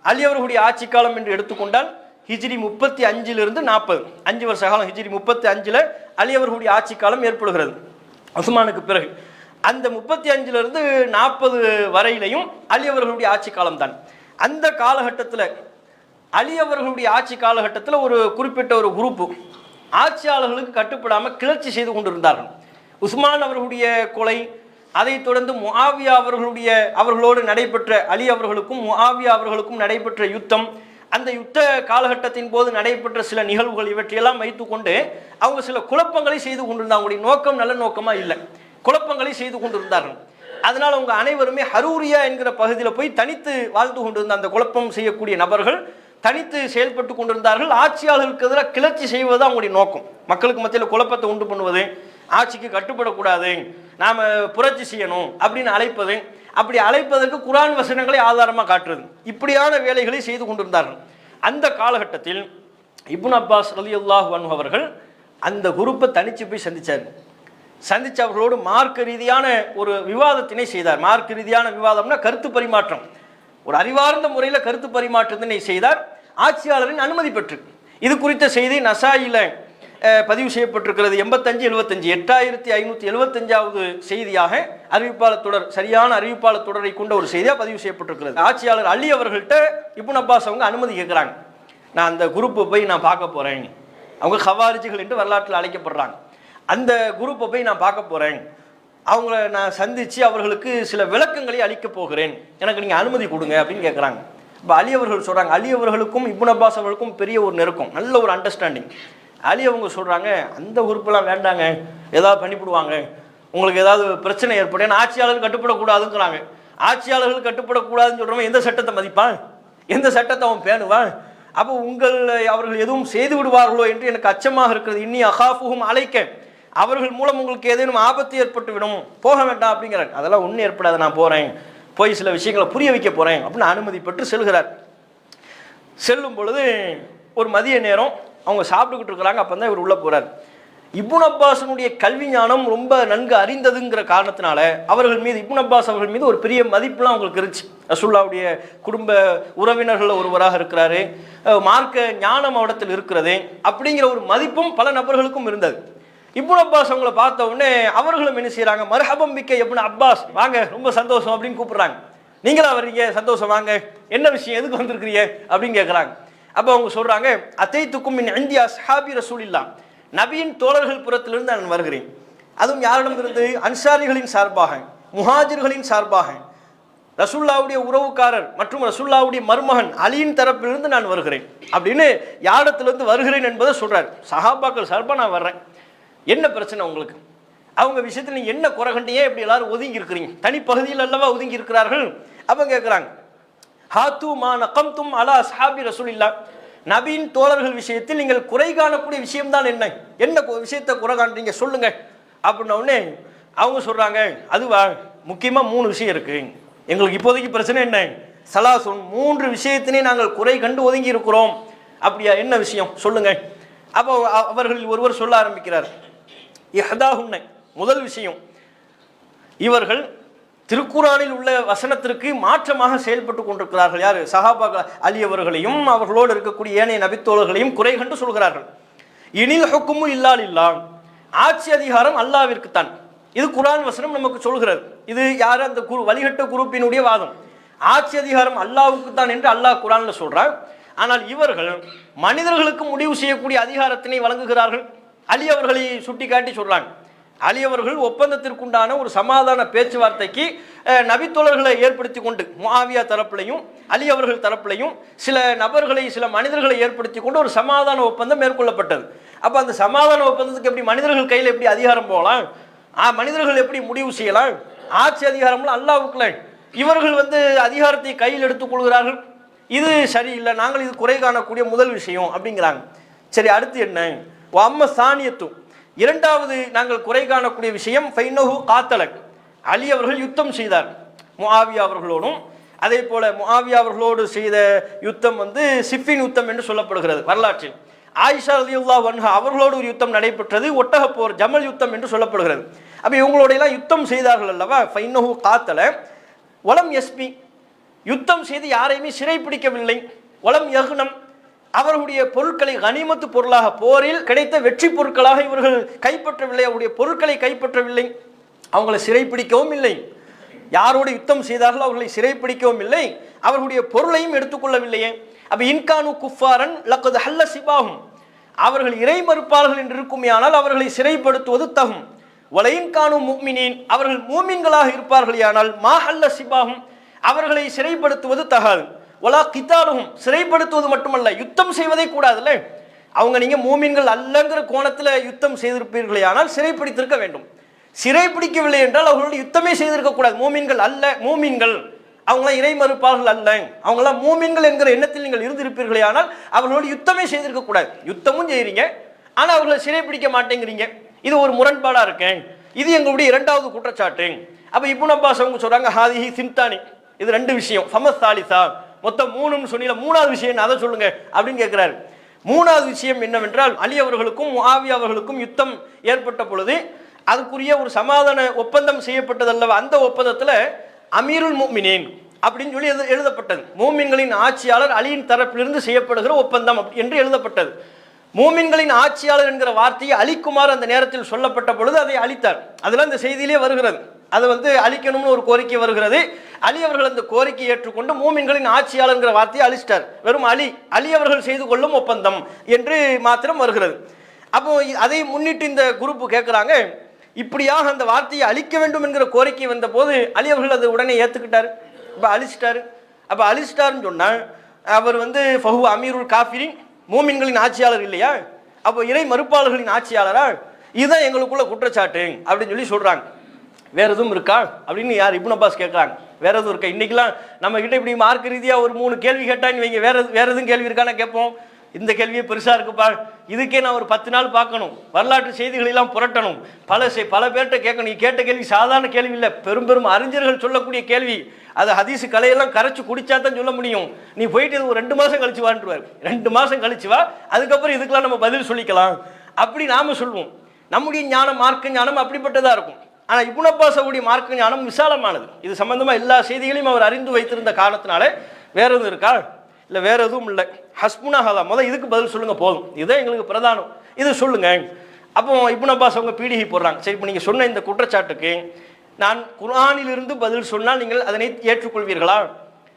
அலி அவர்களுடைய ஆட்சி காலம் என்று எடுத்துக்கொண்டால் ஹிஜ்ரி 35 40 5 வருஷ காலம். ஹிஜ்ரி 35 அலி அவர்களுடைய ஆட்சி காலம் ஏற்படுகிறது உஸ்மானுக்கு பிறகு. அந்த 35 40 வரையிலையும் அலி அவர்களுடைய ஆட்சி காலம் தான். அந்த காலகட்டத்தில் அலி அவர்களுடைய ஆட்சி காலகட்டத்தில் ஒரு குறிப்பிட்ட ஒரு குரூப்பு ஆட்சியாளர்களுக்கு கட்டுப்படாமல் கிளர்ச்சி செய்து கொண்டிருந்தார்கள். உஸ்மான் அவர்களுடைய கொலை, அதைத் தொடர்ந்து முஆவியா அவர்களோடு நடைபெற்ற அலி அவர்களுக்கும் முஆவியா அவர்களுக்கும் நடைபெற்ற யுத்தம், அந்த யுத்த காலகட்டத்தின் போது நடைபெற்ற சில நிகழ்வுகள், இவற்றையெல்லாம் வைத்துக்கொண்டு அவங்க சில குழப்பங்களை செய்து கொண்டிருந்தாங்க. அவங்களுடைய நோக்கம் நல்ல நோக்கமா இல்லை, குழப்பங்களை செய்து கொண்டிருந்தார்கள். அதனால அவங்க அனைவருமே ஹரூரியா என்கிற பகுதியில் போய் தனித்து வாழ்ந்து கொண்டிருந்த அந்த குழப்பம் செய்யக்கூடிய நபர்கள் தனித்து செயல்பட்டு கொண்டிருந்தார்கள். ஆட்சியாளர்களுக்கு எதிராக கிளர்ச்சி செய்வது அவங்களுடைய நோக்கம், மக்களுக்கு மத்தியில் குழப்பத்தை உண்டு பண்ணுவது, ஆட்சிக்கு கட்டுப்படக்கூடாது, நாம புரட்சி செய்யணும் அப்படின்னு அழைப்பது. அப்படி அழைப்பதற்கு குர்ஆன் வசனங்களை ஆதாரமாக காட்டுறது, இப்படியான வேலைகளை செய்து கொண்டிருந்தார்கள். அந்த காலகட்டத்தில் இப்னு அப்பாஸ் ரலியல்லாஹு அன்ஹு அவர்கள் அந்த குரூப்பை தனிச்சு போய் சந்திச்சார். சந்திச்சு அவர்களோடு மார்க்க ரீதியான ஒரு விவாதத்தினை செய்தார். மார்க்க ரீதியான விவாதம்னா கருத்து பரிமாற்றம், ஒரு அறிவார்ந்த முறையில் கருத்து பரிமாற்றத்தினை செய்தார், ஆட்சியாளரின் அனுமதி பெற்று. இது குறித்த செய்தி நசாயில பதிவு செய்யப்பட்டிருக்கிறது. 85-75 8575வது செய்தியாக அறிவிப்பாளர் தொடர், சரியான அறிவிப்பாளர் தொடரை கொண்ட ஒரு செய்தியாக பதிவு செய்யப்பட்டிருக்கிறது. ஆட்சியாளர் அலி அவர்கள்ட்ட இப்னு அப்பாஸ் அவங்க அனுமதி கேட்குறாங்க. நான் அந்த குரூப்பை போய் நான் பார்க்க போகிறேன். அவங்க ஹவாரிஜிகள் என்று வரலாற்றில் அழைக்கப்படுறாங்க. அந்த குரூப்பை போய் நான் பார்க்க போகிறேன், அவங்கள நான் சந்தித்து அவர்களுக்கு சில விளக்கங்களை அளிக்கப் போகிறேன், எனக்கு நீங்கள் அனுமதி கொடுங்க அப்படின்னு கேட்குறாங்க. இப்போ அலி அவர்கள் சொல்கிறாங்க, அலி அவர்களுக்கும் இப்னு அப்பாஸ் அவர்களுக்கும் பெரிய ஒரு நெருக்கம், நல்ல ஒரு அண்டர்ஸ்டாண்டிங். அலி அவங்க சொல்கிறாங்க, அந்த குரூப்பெல்லாம் வேண்டாங்க, ஏதாவது பண்ணிவிடுவாங்க, உங்களுக்கு ஏதாவது பிரச்சனை ஏற்படும், ஏன்னா ஆட்சியாளர்கள் கட்டுப்படக்கூடாதுங்கிறாங்க. ஆட்சியாளர்கள் கட்டுப்படக்கூடாதுன்னு சொல்கிறவன் எந்த சட்டத்தை மதிப்பான், எந்த சட்டத்தை அவன் பேணுவான்? அப்போ அவர்கள் எதுவும் செய்து விடுவார்களோ என்று எனக்கு அச்சமாக இருக்கிறது. இன்னி அகாஃபுகும் அழைக்க, அவர்கள் மூலம் உங்களுக்கு ஏதேனும் ஆபத்து ஏற்பட்டு விடும், போக வேண்டாம் அப்படிங்கிறாங்க. அதெல்லாம் ஒன்றும் ஏற்படாது, நான் போகிறேன், போய் சில விஷயங்களை புரிய வைக்க போகிறேன் அப்படின்னு அனுமதி பெற்று செல்கிறார். செல்லும் பொழுது ஒரு மதிய நேரம் அவங்க சாப்பிட்டுக்கிட்டு இருக்கிறாங்க. அப்போ தான் இவர் உள்ளே போகிறார். இப்னு அப்பாஸினுடைய கல்வி ஞானம் ரொம்ப நன்கு அறிந்ததுங்கிற காரணத்தினால அவர்கள் மீது, இப்னு அப்பாஸ் அவர்கள் மீது ஒரு பெரிய மதிப்புலாம் அவங்களுக்கு இருந்துச்சு. ரசூலுல்லாஹ்வுடைய குடும்ப உறவினர்கள் ஒருவராக இருக்கிறாரு, மார்க்க ஞானம் அவரிடத்தில் இருக்கிறது அப்படிங்கிற ஒரு மதிப்பும் பல நபர்களுக்கும் இருந்தது. இப்னு அப்பாஸ் அவங்கள பார்த்த உடனே அவர்களும் என்ன செய்யறாங்க, மர்ஹபம் பிக்க இப்னு அப்பாஸ், வாங்க ரொம்ப சந்தோஷம் அப்படின்னு கூப்பிடுறாங்க. நீங்களா வர்றீங்க, சந்தோஷம் வாங்க, என்ன விஷயம், எதுக்கு வந்திருக்கிறீங்க அப்படின்னு கேட்குறாங்க. அப்போ அவங்க சொல்றாங்க, அத்தைத்துக்கும் மின் இந்தியா அஸ்ஹாபி ரசூலில்லாஹ், நபியின் தோழர்கள் புறத்திலிருந்து நான் வருகிறேன். அதுவும் யாரிடமிருந்து? அன்சாரிகளின் சார்பாக, முஹாஜிர்களின் சார்பாக, ரசூலுல்லாஹ்வுடைய உறவுக்காரர் மற்றும் ரசூலுல்லாஹ்வுடைய மருமகன் அலியின் தரப்பிலிருந்து நான் வருகிறேன் அப்படின்னு யாரிடத்திலிருந்து வருகிறேன் என்பதை சொல்றாரு. சஹாபாக்கள் சார்பாக நான் வர்றேன், என்ன பிரச்சனை உங்களுக்கு, அவங்க விஷயத்தில் நீங்க என்ன குறை கண்டியே இப்படி எல்லாரும் ஒதுங்கி இருக்கிறீங்க, தனிப்பகுதியில் அல்லவா ஒதுங்கி இருக்கிறார்கள். அப்போ கேட்குறாங்க, ஹாத்து மா நகம்தும் அலா அஸ்ஹாபி ரசூலில்லாஹ், நபியின் தோழர்கள் விஷயத்தில் நீங்கள் குறை காணக்கூடிய விஷயம்தான் என்ன, என்ன விஷயத்தை குறை காண்றீங்க சொல்லுங்க அப்படின்ன உடனே அவங்க சொல்றாங்க, அதுவா முக்கியமாக 3 விஷயம் இருக்கு, எங்களுக்கு இப்போதைக்கு பிரச்சனை என்ன, சலாசுன் 3 விஷயத்தினே நாங்கள் குறை கண்டு ஒதுங்கி இருக்கிறோம். அப்படியா, என்ன விஷயம் சொல்லுங்க. அப்போ அவர்கள் ஒருவர் சொல்ல ஆரம்பிக்கிறார். இஹ்தாஹுன்ன, முதல் விஷயம், இவர்கள் திருக்குரானில் உள்ள வசனத்திற்கு மாற்றமாக செயல்பட்டு கொண்டிருக்கிறார்கள். யார்? சஹாபாக்கள் அலி அவர்களையும் அவர்களோடு இருக்கக்கூடிய ஏனைய நபித்தோழர்களையும் குறை கண்டு சொல்கிறார்கள். இனில் ஹுக்குமு இல்லால் இல்லா, ஆட்சி அதிகாரம் அல்லாவிற்குத்தான். இது குரான் வசனம் நமக்கு சொல்கிறது. இது யார்? அந்த வழிகட்ட குரூப்பினுடைய வாதம். ஆட்சி அதிகாரம் அல்லாவுக்குத்தான் என்று அல்லாஹ் குரான்ல சொல்றார். ஆனால் இவர்கள் மனிதர்களுக்கு முடிவு செய்யக்கூடிய அதிகாரத்தினை வழங்குகிறார்கள். அலி அவர்களை சுட்டி காட்டி சொல்றாங்க, அலி அவர்கள் ஒப்பந்தத்திற்குண்டான ஒரு சமாதான பேச்சுவார்த்தைக்கு நபித்தோழர்களை ஏற்படுத்தி கொண்டு, முஆவியா தரப்பிலையும் அலி அவர்கள் தரப்பிலையும் சில நபர்களை, சில மனிதர்களை ஏற்படுத்தி கொண்டு ஒரு சமாதான ஒப்பந்தம் மேற்கொள்ளப்பட்டது. அப்போ அந்த சமாதான ஒப்பந்தத்துக்கு எப்படி மனிதர்கள் கையில் எப்படி அதிகாரம் போகலாம், மனிதர்கள் எப்படி முடிவு செய்யலாம், ஆட்சி அதிகாரம்லாம் அல்லாஹ்வுக்குள்ள, இவர்கள் அதிகாரத்தை கையில் எடுத்துக் கொள்கிறார்கள், இது சரியில்லை, நாங்கள் இது குறை காணக்கூடிய முதல் விஷயம் அப்படிங்கிறாங்க. சரி, அடுத்து என்ன? அம்ம சானியத்து, இரண்டாவது நாங்கள் குறை காணக்கூடிய விஷயம், ஃபைனஹு காத்தலக், அலி அவர்கள் யுத்தம் செய்தார் முஆவியா அவர்களோடும். அதே போல முஆவியா அவர்களோடு செய்த யுத்தம் சிஃபின் யுத்தம் என்று சொல்லப்படுகிறது வரலாற்றில். ஆயிஷா ரலியல்லாஹு அன்ஹா அவர்களோடு ஒரு யுத்தம் நடைபெற்றது, ஒட்டக போர், ஜமல் யுத்தம் என்று சொல்லப்படுகிறது. அப்போ இவங்களோட எல்லாம் யுத்தம் செய்தார்கள் அல்லவா. ஃபைனஹு காத்தல வலம் யஸ்பி, யுத்தம் செய்து யாரையுமே சிறைப்பிடிக்கவில்லை. வலம் யகுனம், அவர்களுடைய பொருட்களை கனிமத்து பொருளாக, போரில் கிடைத்த வெற்றி பொருட்களாக இவர்கள் கைப்பற்றவில்லை, அவருடைய பொருட்களை கைப்பற்றவில்லை, அவங்களை சிறைப்பிடிக்கவும் இல்லை. யாரோடு யுத்தம் செய்தார்களோ அவர்களை சிறைப்பிடிக்கவும் இல்லை, அவர்களுடைய பொருளையும் எடுத்துக்கொள்ளவில்லையே. அப்ப இன்கானு குஃபாரன் லக்கது ஹல்ல சிபாகும், அவர்கள் இறை மறுப்பாளர்கள் என்று இருக்குமே ஆனால் அவர்களை சிறைப்படுத்துவது தகும். வலையின்கானு முஃமினீன், அவர்கள் மூமின்களாக இருப்பார்களே ஆனால் மா ஹல்ல சிபாகும், அவர்களை சிறைப்படுத்துவது தகாது. ஒலா கித்தாலும், சிறைப்படுத்துவது மட்டுமல்ல யுத்தம் செய்வதே கூடாதுல்ல. அவங்க நீங்க மூமின்கள் அல்லங்கிற கோணத்தில் யுத்தம் செய்திருப்பீர்களே ஆனால் சிறைப்பிடித்திருக்க வேண்டும். சிறைப்பிடிக்கவில்லை என்றால் அவர்களோட யுத்தமே செய்திருக்க கூடாது. மூமின்கள் அல்ல, மூமின்கள் அவங்களாம் இறை மறுப்பாளர்கள் அல்ல, அவங்களாம் மூமின்கள் என்கிற எண்ணத்தில் நீங்கள் இருந்திருப்பீர்களே ஆனால் அவர்களோடு யுத்தமே செய்திருக்க கூடாது. யுத்தமும் செய்கிறீங்க ஆனால் அவர்களை சிறைப்பிடிக்க மாட்டேங்கிறீங்க, இது ஒரு முரண்பாடா இருக்கேன். இது எங்களுடைய இரண்டாவது குற்றச்சாட்டு. அப்ப இப்னு அப்பாஸ் அவங்க சொல்றாங்க, ஹாதிஹி சிம்தானி, இது 2 விஷயம். ஃபமஸ் சாலிசா, மொத்தம் 3ன்னு சொன்னீங்க, 3வது விஷயம் அதை சொல்லுங்க அப்படின்னு கேட்கிறாரு. 3வது விஷயம் என்னவென்றால், அலி அவர்களுக்கும் முஆவியா அவர்களுக்கும் யுத்தம் ஏற்பட்ட பொழுது அதுக்குரிய ஒரு சமாதான ஒப்பந்தம் செய்யப்பட்டதல்லவா, அந்த ஒப்பந்தத்துல அமீருல் முஃமினீன் அப்படின்னு சொல்லி எழுதப்பட்டது. மூமின்களின் ஆட்சியாளர் அலியின் தரப்பிலிருந்து செய்யப்படுகிற ஒப்பந்தம் என்று எழுதப்பட்டது. மூமின்களின் ஆட்சியாளர் என்கிற வார்த்தையை அலிக்குமார் அந்த நேரத்தில் சொல்லப்பட்ட பொழுது அதை அளித்தார். அதெல்லாம் இந்த செய்தியிலே வருகிறது. அது அளிக்கணும்னு ஒரு கோரிக்கை வருகிறது. அலி அவர்கள் அந்த கோரிக்கையை ஏற்றுக்கொண்டு மூமின்களின் ஆட்சியாளர்ங்கிற வார்த்தையை அளிச்சிட்டார். வெறும் அலி அவர்கள் செய்து கொள்ளும் ஒப்பந்தம் என்று மாத்திரம் வருகிறது. அப்போ அதை முன்னிட்டு இந்த குரூப் கேட்குறாங்க, இப்படியாக அந்த வார்த்தையை அழிக்க வேண்டும் என்கிற கோரிக்கை வந்த போது அலி அவர்கள் அதை உடனே ஏற்றுக்கிட்டார். இப்போ அழிச்சிட்டாரு. அப்போ அழிச்சிட்டாருன்னு சொன்னால் அவர் ஃபஹு அமீருல் காஃபிரின், மூமின்களின் ஆட்சியாளர் இல்லையா? அப்போ இறை மறுப்பாளர்களின் ஆட்சியாளரா? இதுதான் எங்களுக்குள்ள குற்றச்சாட்டு அப்படின்னு சொல்லி சொல்றாங்க. வேற எதுவும் இருக்கா அப்படின்னு யார் இப்னு அப்பாஸ் கேட்குறாங்க. வேற எதுவும் இருக்கா? இன்னைக்கெல்லாம் நம்ம கிட்ட இப்படி மார்க் ரீதியாக ஒரு 3 கேள்வி கேட்டான்னு வைங்க, வேற எதுவும் கேள்வி இருக்கான்னு கேட்போம். இந்த கேள்வியே பெருசா இருக்குப்பா, இதுக்கே நான் ஒரு 10 நாள் பார்க்கணும், வரலாற்று செய்திகளெல்லாம் புரட்டணும், பல பேர்கிட்ட கேட்கணும். நீ கேட்ட கேள்வி சாதாரண கேள்வி இல்லை, பெரும் அறிஞர்கள் சொல்லக்கூடிய கேள்வி. அது ஹதீஸ் கலையெல்லாம் கரைச்சு குடிச்சா தான் சொல்ல முடியும். நீ போயிட்டு இது ஒரு 2 மாசம் கழிச்சு வான்ட்டுவார். 2 மாசம் கழிச்சு வா, அதுக்கப்புறம் இதுக்கெல்லாம் நம்ம பதில் சொல்லிக்கலாம் அப்படி நாம சொல்லுவோம். நம்முடைய ஞானம், மார்க்க ஞானம் அப்படிப்பட்டதா இருக்கும். ஆனா இப்னு அப்பாஸுடைய மார்க்க ஞானம் விசாலமானது. இது சம்பந்தமா எல்லா செய்திகளையும் அவர் அறிந்து வைத்திருந்த காரணத்தினால வேற எதுவும் இருக்கா? இல்லை வேற எதுவும் இல்லை. ஹஸ்புனா ஹதா, முதல் இதுக்கு பதில் சொல்லுங்க போதும், இதுதான் எங்களுக்கு பிரதானம், இது சொல்லுங்க. அப்போ இப்னு அப்பாஸ் அவங்க பீடிகை போடுறாங்க. சரி, இப்போ நீங்க சொன்ன இந்த குற்றச்சாட்டுக்கு நான் குர்ஆனிலிருந்து பதில் சொன்னால் நீங்கள் அதனை ஏற்றுக்கொள்வீர்களா?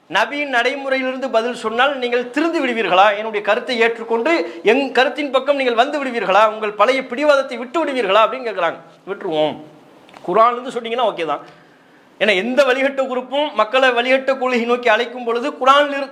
நபியின் நடைமுறையிலிருந்து பதில் சொன்னால் நீங்கள் திருந்து விடுவீர்களா? என்னுடைய கருத்தை ஏற்றுக்கொண்டு என் கருத்தின் பக்கம் நீங்கள் வந்து விடுவீர்களா? உங்கள் பழைய பிடிவாதத்தை விட்டு விடுவீர்களா அப்படின்னு கேட்குறாங்க. விட்டுருவோம், குர்ஆனிலிருந்து சொன்னீங்கன்னா ஓகே தான். ஏன்னா எந்த வழிகட்ட குரூப்பும் மக்களை வழிகட்ட கொள்கை நோக்கி அழைக்கும் பொழுது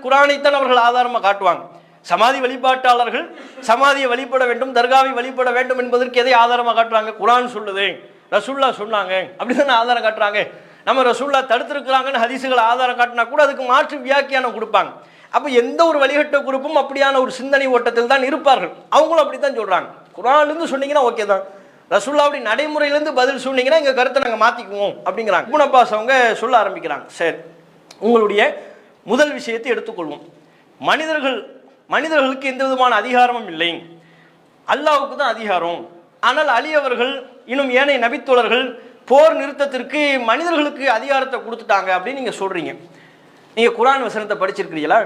குர்ஆனைத்தான் அவர்கள் ஆதாரமாக காட்டுவாங்க. சமாதி வழிபாட்டாளர்கள் சமாதியை வழிபட வேண்டும், தர்காவை வழிபட வேண்டும் என்பதற்கு எதை ஆதாரமாக காட்டுறாங்க? குர்ஆன் சொல்லுது, ரசூல்லா சொன்னாங்க அப்படிதான் ஆதாரம் காட்டுறாங்க. நம்ம ரசூல்லா தடுத்திருக்கிறாங்கன்னு ஹதீசுகளை ஆதாரம் காட்டினா கூட அதுக்கு மாற்று வியாக்கியானம் கொடுப்பாங்க. அப்போ எந்த ஒரு வழிகட்ட குரூப்பும் அப்படியான ஒரு சிந்தனை ஓட்டத்தில் தான் இருப்பார்கள். அவங்களும் அப்படித்தான் சொல்றாங்க. குர்ஆன்லேருந்து சொன்னீங்கன்னா ஓகே தான், ரசூல்லாவுடைய நடைமுறையிலேருந்து பதில் சொன்னீங்கன்னா எங்கள் கருத்தை நாங்கள் மாற்றிக்குவோம் அப்படிங்கிறாங்க. இப்னு அப்பாஸ் அவங்க சொல்ல ஆரம்பிக்கிறாங்க. சரி, உங்களுடைய முதல் விஷயத்தை எடுத்துக்கொள்வோம். மனிதர்களுக்கு எந்த விதமான அதிகாரமும் இல்லை, அல்லாஹ்வுக்கு தான் அதிகாரம். ஆனால் அலி அவர்கள் இன்னும் ஏனைய நபித்தோழர்கள் போர் நிறுத்தத்திற்கு மனிதர்களுக்கு அதிகாரத்தை கொடுத்துட்டாங்க அப்படின்னு நீங்கள் சொல்கிறீங்க. நீங்கள் குர்ஆன் வசனத்தை படிச்சிருக்கிறீங்களா?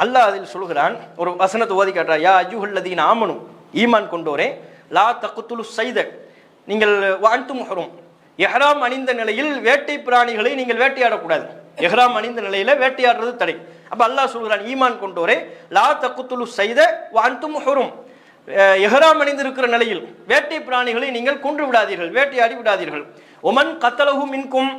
அல்லாஹ் அதில் சொல்கிறான், ஒரு வசனத்தை ஓதி காட்டுறா, யா அய்யுஹல்லதீன ஆமனு, ஈமான் கொண்டோரே, லா தக்துலு ஸைத, நீங்கள் வஅன்தும் ஹுரும், இஹ்ராம் அணிந்த நிலையில் வேட்டை பிராணிகளை நீங்கள் வேட்டையாடக்கூடாது. இஹ்ராம் அணிந்த நிலையில வேட்டையாடுறது தடை. அப்ப அல்லாஹ் சொல்கிறான், ஈமான் கொண்டோரே, லா தக்துலு ஸைத வஅன்தும் ஹுரும், இஹ்ராம் அணிந்திருக்கிற நிலையில் வேட்டை பிராணிகளை நீங்கள் கொன்று விடாதீர்கள், வேட்டையாடி விடாதீர்கள். ஒமன் கத்தலஹு மின்கும்,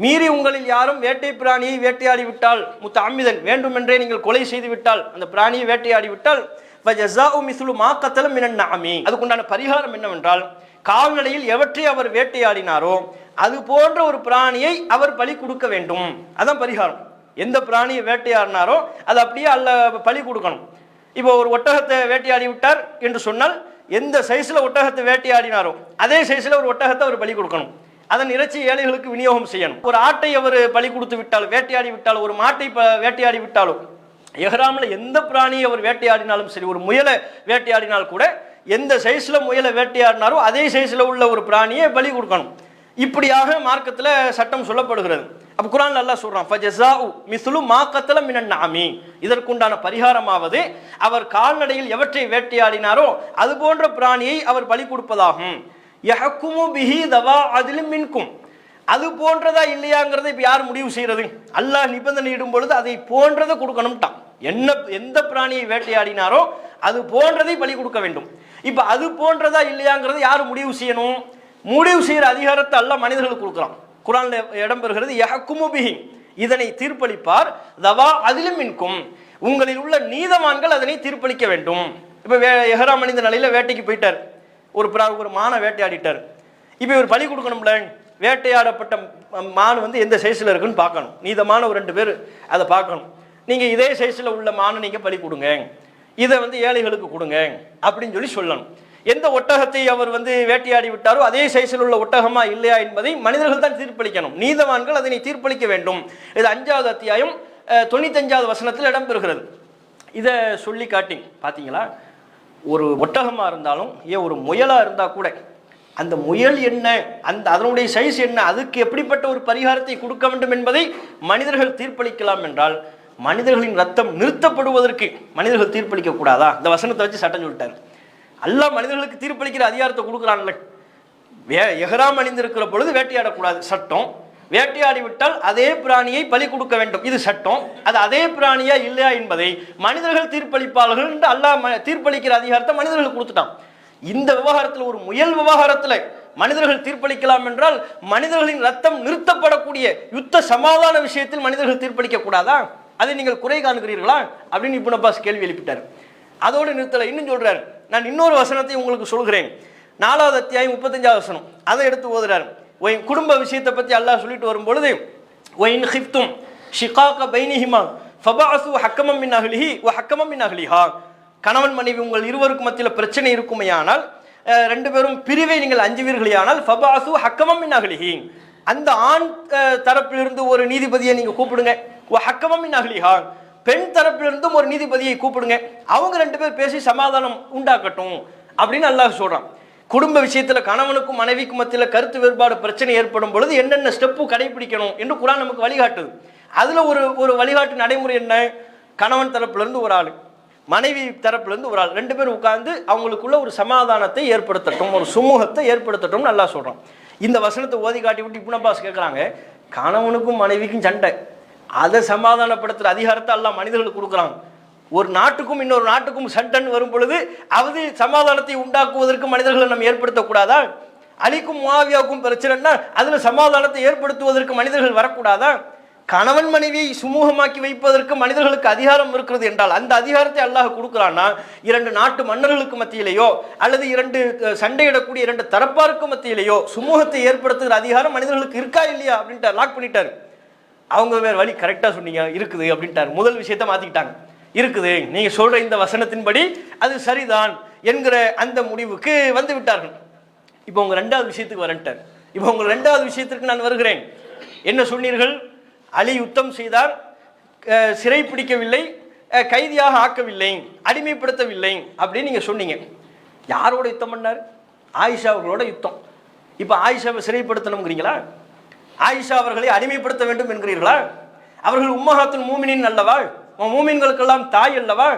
மீறி உங்களில் யாரும் வேட்டை பிராணியை வேட்டையாடி விட்டால், முத்தஅம்மிதன், வேண்டுமென்றே நீங்கள் கொலை செய்து விட்டால், அந்த பிராணியை வேட்டையாடி விட்டால், வஜஸாஉ மிஸ்லு மா கத்தல மினன் நஅமி, அதுக்குண்டான பரிகாரம் என்னவென்றால், கால்நடையில் எவற்றை அவர் வேட்டையாடினாரோ அது போன்ற ஒரு பிராணியை அவர் பலி கொடுக்க வேண்டும். அதான் பரிகாரம். எந்த பிராணியை வேட்டையாடினாரோ அது அப்படியே பலி கொடுக்கணும். இப்போ ஒரு ஒட்டகத்தை வேட்டையாடி விட்டார் என்று சொன்னால், எந்த சைஸில் ஒட்டகத்தை வேட்டையாடினாரோ அதே சைஸில் ஒரு ஒட்டகத்தை அவர் பலி கொடுக்கணும். அதன் இறைச்சி ஏழைகளுக்கு விநியோகம் செய்யணும். ஒரு ஆட்டை அவர் பலி கொடுத்து விட்டால், வேட்டையாடி விட்டால், ஒரு மாட்டை வேட்டையாடி விட்டாலும், எஹ்ராம்ல எந்த பிராணியை அவர் வேட்டையாடினாலும் சரி, ஒரு முயலை வேட்டையாடினால் கூட எந்த சைஸ்ல முயலை வேட்டையாடினாரோ அதே சைஸ்ல உள்ள ஒரு பிராணியை பலி கொடுக்கணும். இப்படியாக மார்க்கத்தில் சட்டம் சொல்லப்படுகிறது. அப்ப குர்ஆன் அல்லாஹ் சொல்றான், ஃபஜஸாஉ மிஸ்லு மா கத்தல மினன் நஅமி, இதற்குண்டான பரிகாரமாவது அவர் கால்நடையில் எவற்றை வேட்டையாடினாரோ அது போன்ற பிராணியை அவர் பலி கொடுப்பதாகும். யஹ்குமு பிஹி தவா அத்லின் மின்கும், அது போன்றதா இல்லையாங்கிறத இப்ப யார் முடிவு செய்யறது? அல்லாஹ் நிபந்தனை இடும் பொழுது அதை போன்றதை கொடுக்கணும்ட்டான். எந்த பிராணியை வேட்டையாடினாரோ அது போன்றதை பலி கொடுக்க வேண்டும். இப்ப அது போன்றதா இல்லையாங்கிறத யார் முடிவு செய்யணும்? முடிவு செய்யற அதிகாரத்தை அல்லாஹ் மனிதர்களுக்கு கொடுக்குறான். குர்ஆன்ல இடம்பெறுகிறது, யஹ்குமு பிஹி, இதனை தீர்ப்பளிப்பார், தவா அத்லின் மின்கும், உங்களில் உள்ள நீதவான்கள் அதனை தீர்ப்பளிக்க வேண்டும். இப்ப இஹ்ராம் அணிந்த நிலையில வேட்டைக்கு போயிட்டார், ஒரு மானை வேட்டையாடிட்டார். இப்ப இவர் பலி கொடுக்கணும்ல, வேட்டையாடப்பட்ட மான் எந்த சைஸில் இருக்குன்னு பார்க்கணும். நீதமான ஒரு 2 பேர் அதை பார்க்கணும். நீங்கள் இதே சைஸில் உள்ள மானை நீங்கள் பலி கொடுங்க, இதை ஏழைகளுக்கு கொடுங்க அப்படின்னு சொல்லணும். எந்த ஒட்டகத்தை அவர் வேட்டையாடி விட்டாரோ அதே சைஸில் உள்ள ஒட்டகமா இல்லையா என்பதை மனிதர்கள் தான் தீர்ப்பளிக்கணும். நீதவான்கள் அதனை தீர்ப்பளிக்க வேண்டும். இது 5வது அத்தியாயம் 95வது வசனத்தில் இடம்பெறுகிறது. இதை சொல்லி காட்டி பார்த்தீங்களா, ஒரு ஒட்டகமாக இருந்தாலும் ஒரு முயலாக இருந்தால் கூட அந்த முயல் என்ன, அதனுடைய சைஸ் என்ன, அதுக்கு எப்படிப்பட்ட ஒரு பரிகாரத்தை கொடுக்க வேண்டும் என்பதை மனிதர்கள் தீர்ப்பளிக்கலாம் என்றால், மனிதர்களின் ரத்தம் நிறுத்தப்படுவதற்கு மனிதர்கள் தீர்ப்பளிக்க கூடாதா? இந்த வசனத்தை வச்சு சட்டம் சொல்லிட்டாரு. அல்லாஹ் மனிதர்களுக்கு தீர்ப்பளிக்கிற அதிகாரத்தை கொடுக்குறான்ல. எஹ்ராம் அணிந்திருக்கிற பொழுது வேட்டையாடக்கூடாது சட்டம். வேட்டையாடி விட்டால் அதே பிராணியை பலி கொடுக்க வேண்டும், இது சட்டம். அது அதே பிராணியா இல்லையா என்பதை மனிதர்கள் தீர்ப்பளிப்பார்கள் என்று அல்லாஹ் தீர்ப்பளிக்கிற அதிகாரத்தை மனிதர்கள் கொடுத்துட்டான். இந்த விவகாரத்தில், ஒரு முயல் விவகாரத்தில் மனிதர்கள் தீர்ப்பளிக்கலாம் என்றால், மனிதர்களின் ரத்தம் நிறுத்தப்படக்கூடிய யுத்த சமாதான விஷயத்தில் மனிதர்கள் தீர்ப்பளிக்க கூடாதா? அதை நீங்கள் குறை காணுகிறீர்களா அப்படின்னு இப்னு அப்பாஸ் கேள்வி எழுப்பிட்டார். அதோடு நிறுத்தலை, இன்னும் சொல்றாரு. நான் இன்னொரு வசனத்தை உங்களுக்கு சொல்கிறேன். 4வது அத்தியாயம் 35வது வசனம், அதை எடுத்து ஓதுறாரு. குடும்ப விஷயத்தை பற்றி அல்லாஹ் சொல்லிட்டு வரும்பொழுது, ஒயின் ஹிஃப்தும் ஷிகாக பைனிஹிமா ஃபபஅஸு ஹக்கமம் மின் அஹ்லிஹி வ ஹக்கமம் மின் அஹ்லிஹா. கணவன் மனைவி உங்கள் இருவருக்கு மத்தியில் பிரச்சனை இருக்குமையானால், ரெண்டு பேரும் பிரிவை நீங்கள் அஞ்சுவீர்களானால், ஃபபஅஸு ஹக்கமம் மின் அஹ்லிஹி, அந்த ஆண் தரப்பிலிருந்து ஒரு நீதிபதியை நீங்க கூப்பிடுங்க. வ ஹக்கமம் மின் அஹ்லிஹா, பெண் தரப்பிலிருந்தும் ஒரு நீதிபதியை கூப்பிடுங்க. அவங்க ரெண்டு பேர் பேசி சமாதானம் உண்டாக்கட்டும் அப்படின்னு அல்லாஹ் சொல்றான். குடும்ப விஷயத்துல கணவனுக்கும் மனைவிக்கும் மத்தியில் கருத்து வேறுபாடு பிரச்சனை ஏற்படும் பொழுது என்னென்ன ஸ்டெப்பு கடைபிடிக்கணும் என்று குர்ஆன் நமக்கு வழிகாட்டுது. அதுல ஒரு வழிகாட்டு நடைமுறை என்ன? கணவன் தரப்பிலிருந்து ஒரு ஆள், மனைவி தரப்பிலிருந்து ஒரு ஆள், ரெண்டு பேரும் உட்கார்ந்து அவங்களுக்குள்ள ஒரு சமாதானத்தை ஏற்படுத்தட்டும், ஒரு சுமூகத்தை ஏற்படுத்தட்டும் நல்லா சொல்றோம். இந்த வசனத்தை ஓதி காட்டி விட்டு இப்னு அப்பாஸ் கேட்குறாங்க, கணவனுக்கும் மனைவிக்கும் சண்டை, அதை சமாதானப்படுத்துற அதிகாரத்தை அல்லாஹ் மனிதர்களுக்கு கொடுக்குறாங்க. ஒரு நாட்டுக்கும் இன்னொரு நாட்டுக்கும் சண்டைன்னு வரும் பொழுது அது சமாதானத்தை உண்டாக்குவதற்கு மனிதர்களை நம்ம ஏற்படுத்தக்கூடாதா? அலிக்கும் முஆவியாவுக்கும் பிரச்சனைன்னா அதுல சமாதானத்தை ஏற்படுத்துவதற்கு மனிதர்கள் வரக்கூடாதா? கணவன் மனைவியை சுமூகமாக்கி வைப்பதற்கு மனிதர்களுக்கு அதிகாரம் இருக்கிறது என்றால், அந்த அதிகாரத்தை அல்லாஹ் கொடுக்குறான்னா, இரண்டு நாட்டு மன்னர்களுக்கு மத்தியிலேயோ அல்லது இரண்டு சண்டையிடக்கூடிய இரண்டு தரப்பாருக்கு மத்தியிலேயோ சுமூகத்தை ஏற்படுத்துகிற அதிகாரம் மனிதர்களுக்கு இருக்கா இல்லையா அப்படின்ட்டு லாக் பண்ணிட்டாரு. அவங்க வேற வழி, கரெக்டா சொன்னீங்க, இருக்குது அப்படின்ட்டாரு. முதல் விஷயத்தை மாத்திக்கிட்டாங்க, இருக்குது, நீங்க சொல்ற இந்த வசனத்தின்படி அது சரிதான் என்கிற அந்த முடிவுக்கு வந்து விட்டார்கள். இப்போ உங்க ரெண்டாவது விஷயத்துக்கு வரட்டார். இப்போ உங்க ரெண்டாவது விஷயத்திற்கு நான் வருகிறேன். என்ன சொன்னீர்கள்? அலி யுத்தம் செய்தார், சிறை பிடிக்கவில்லை, கைதியாக ஆக்கவில்லை, அடிமைப்படுத்தவில்லை அப்படின்னு நீங்க சொன்னீங்க. யாரோட யுத்தம் பண்ணார்? ஆயிஷா அவர்களோட யுத்தம். இப்போ ஆயிஷாவை சிறைப்படுத்தணுங்கிறீங்களா? ஆயிஷா அவர்களை அடிமைப்படுத்த வேண்டும் என்கிறீர்களா? அவர்கள் உம்மஹாத்துல் மூமினின் அல்லவா? மூமின்களுக்கெல்லாம் தாய் அல்லவா?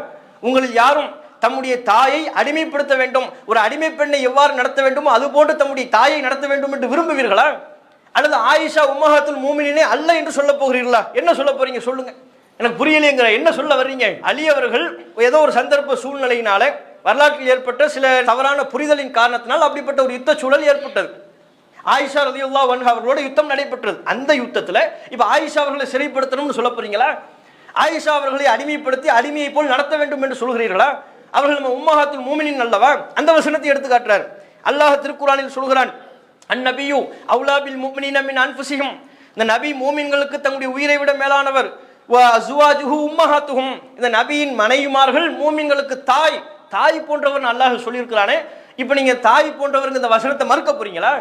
உங்களில் யாரும் தம்முடைய தாயை அடிமைப்படுத்த வேண்டும், ஒரு அடிமை பெண்ணை எவ்வாறு நடத்த வேண்டுமோ அது போன்று தம்முடைய தாயை நடத்த வேண்டும் என்று விரும்புவீர்களா? அல்லது ஆயிஷா உம்மஹாத்துல் மூமினினே அல்ல என்று சொல்ல போகிறீர்களா? என்ன சொல்ல போறீங்க சொல்லுங்க, எனக்கு புரியலைங்கிற. என்ன சொல்ல வர்றீங்க? அலி அவர்கள் ஏதோ ஒரு சந்தர்ப்ப சூழ்நிலையினால, வரலாற்றில் ஏற்பட்ட சில தவறான புரிதலின் காரணத்தினால் அப்படிப்பட்ட ஒரு யுத்த சூழல் ஏற்பட்டது. ஆயிஷா ரலியல்லாஹு அன்ஹா அவர்களோட யுத்தம் நடைபெற்றது. அந்த யுத்தத்துல இப்ப ஆயிஷா அவர்களை சிறைப்படுத்தணும்னு சொல்ல போறீங்களா? ஆயிஷா அவர்களை அடிமைப்படுத்தி அடிமையை போல் நடத்த வேண்டும் என்று சொல்கிறீர்களா? அவர்கள் நம்ம உம்மஹாத்துல் மூமினின் அல்லவா? அந்த வசனத்தை எடுத்து காட்டுறார். அல்லாஹ் திருக்குர்ஆனில் சொல்கிறான், அந்நபியு அவுலா பில் முஃமினீன மின் அன்ஃபுஸிஹிம், இந்த நபி மூமின்களுக்கு தங்களுடைய உயிரை விட மேலானவர். வ அஸ்வாஜுஹு உம்மஹாத்துஹும், இந்த நபியின் மனைவிமார்கள் மூமின்களுக்கு தாய், தாய் போன்றவர் அல்லாஹ் சொல்லியிருக்கிறானே. இப்போ நீங்க தாய் போன்றவர்கள் இந்த வசனத்தை மறுக்க போறீங்களா?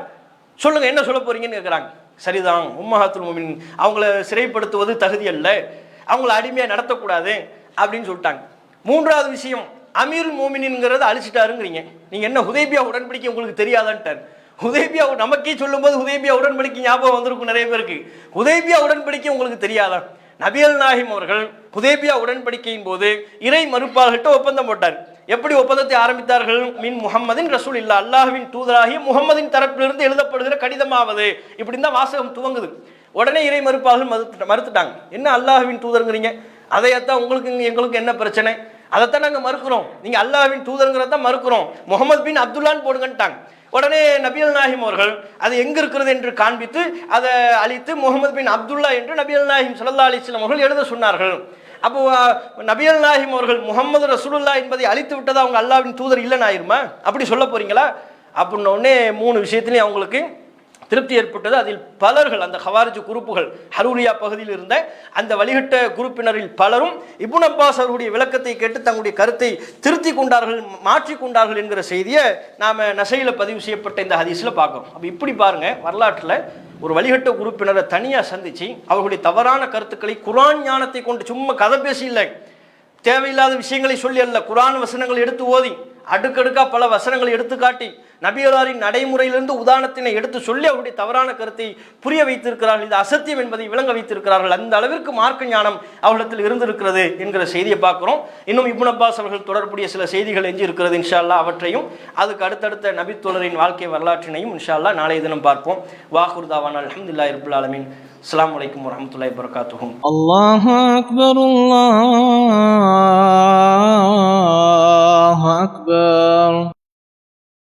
சொல்லுங்க, என்ன சொல்ல போறீங்கன்னு கேட்குறாங்க. சரிதான், உம்மஹாத்துல் மூமின் அவங்கள சிறைப்படுத்துவது தகுதி அல்ல, அவங்கள அடிமையாக நடத்தக்கூடாது அப்படின்னு சொல்லிட்டாங்க. மூன்றாவது விஷயம், அமீருல் மோமினின்ங்கிறத அழிச்சிட்டாருங்கிறீங்க. நீங்கள் என்ன ஹுதைபியா உடன்படிக்கை உங்களுக்கு தெரியாதான்ட்டார். ஹுதைபியா நமக்கே சொல்லும்போது ஹுதைபியா உடன்படிக்கை ஞாபகம் வந்திருக்கும் நிறைய பேருக்கு. ஹுதைபியா உடன்படிக்கை உங்களுக்கு தெரியாதா? நபியல் நாஹிம் அவர்கள் ஹுதைபியா உடன்படிக்கையின் போது இறை மறுப்பாளர்கிட்ட ஒப்பந்தம் போட்டார். எப்படி ஒப்பந்தத்தை ஆரம்பித்தார்கள்? மின் முஹம்மதின் ரசூல் இல்லா, அல்லாஹ்வின் தூதராகிய முஹம்மதின் தரப்பிலிருந்து எழுதப்படுகிற கடிதமாவது, இப்படி தான் வாசகம் துவங்குது. உடனே இறை மறுப்பாளர்கள் மறுத்துட்டாங்க. என்ன அல்லாஹ்வின் தூதருங்கிறீங்க? அதையத்தான் உங்களுக்கு எங்களுக்கு என்ன பிரச்சனை? அதைத்தான் நாங்கள் மறுக்கிறோம். நீங்கள் அல்லாஹ்வின் தூதருங்கிறத மறுக்கிறோம், முகமது பின் அப்துல்லான்னு போடுங்கன்ட்டாங்க. உடனே நபியல் நாஹிம் அவர்கள் அது எங்க இருக்கிறது என்று காண்பித்து அதை அழித்து முகமது பின் அப்துல்லா என்று நபியல் நாஹிம் ஸல்லல்லாஹு அலைஹி வஸல்லம் அவர்கள் எழுத சொன்னார்கள். அப்போ நபியல் நாஹிம் அவர்கள் முகமது ரசூலுல்லாஹ் என்பதை அழித்து விட்டதா அவங்க அல்லாஹ்வின் தூதர் இல்லைன்னு ஆயிருமா? அப்படி சொல்ல போறீங்களா? அப்படின்ன உடனே மூணு விஷயத்திலையும் அவங்களுக்கு திருப்தி ஏற்பட்டது. அதில் பலர்கள், அந்த ஹவாரிஜ் குரூப்புகள், ஹரூரியா பகுதியில் இருந்த அந்த வழிகட்ட குரூப்பினரில் பலரும் இப்னு அப்பாஸ் அவருடைய விளக்கத்தை கேட்டு தங்களுடைய கருத்தை திருத்தி கொண்டார்கள், மாற்றி கொண்டார்கள் என்கிற செய்தியை நாம் நசையில் பதிவு செய்யப்பட்ட இந்த ஹதீஸில் பார்க்குறோம். அப்போ இப்படி பாருங்க, வரலாற்றில் ஒரு வழிகட்ட குரூப்பினரை தனியாக சந்தித்து அவர்களுடைய தவறான கருத்துக்களை குர்ஆன் ஞானத்தை கொண்டு, சும்மா கதை பேசி இல்லை, தேவையில்லாத விஷயங்களை சொல்லி அல்ல, குர்ஆன் வசனங்கள் எடுத்து ஓதி அடுக்கடுக்காக பல வசனங்களை எடுத்து காட்டி நபிகளாரின் நடைமுறையிலிருந்து உதாரணத்தினை எடுத்து சொல்லி அவருடைய தவறான கருத்தை புரிய வைத்திருக்கிறார்கள், இது அசத்தியம் என்பதை விளங்க வைத்திருக்கிறார்கள். அந்த அளவிற்கு மார்க்க ஞானம் அவர்களிடத்தில் இருந்திருக்கிறது என்கிற செய்தியை பார்க்கிறோம். இன்னும் இப்னு அப்பாஸ் அவர்கள் தொடர்புடைய சில செய்திகள் எஞ்சி இருக்கிறது. இன்ஷா அல்லாஹ் அவற்றையும் அதுக்கு அடுத்தடுத்த நபித்தோழரின் வாழ்க்கை வரலாற்றினையும் இன்ஷா அல்லாஹ் நாளைய தினம் பார்ப்போம். வாஹுர் தாவானா அல்ஹம்துலில்லாஹி ரப்பில் ஆலமீன். அஸ்ஸலாமு அலைக்கும் வரஹ்மத்துல்லாஹி வபரகாத்துஹு. அல்லாஹு அக்பர், அல்லாஹு அக்பர்.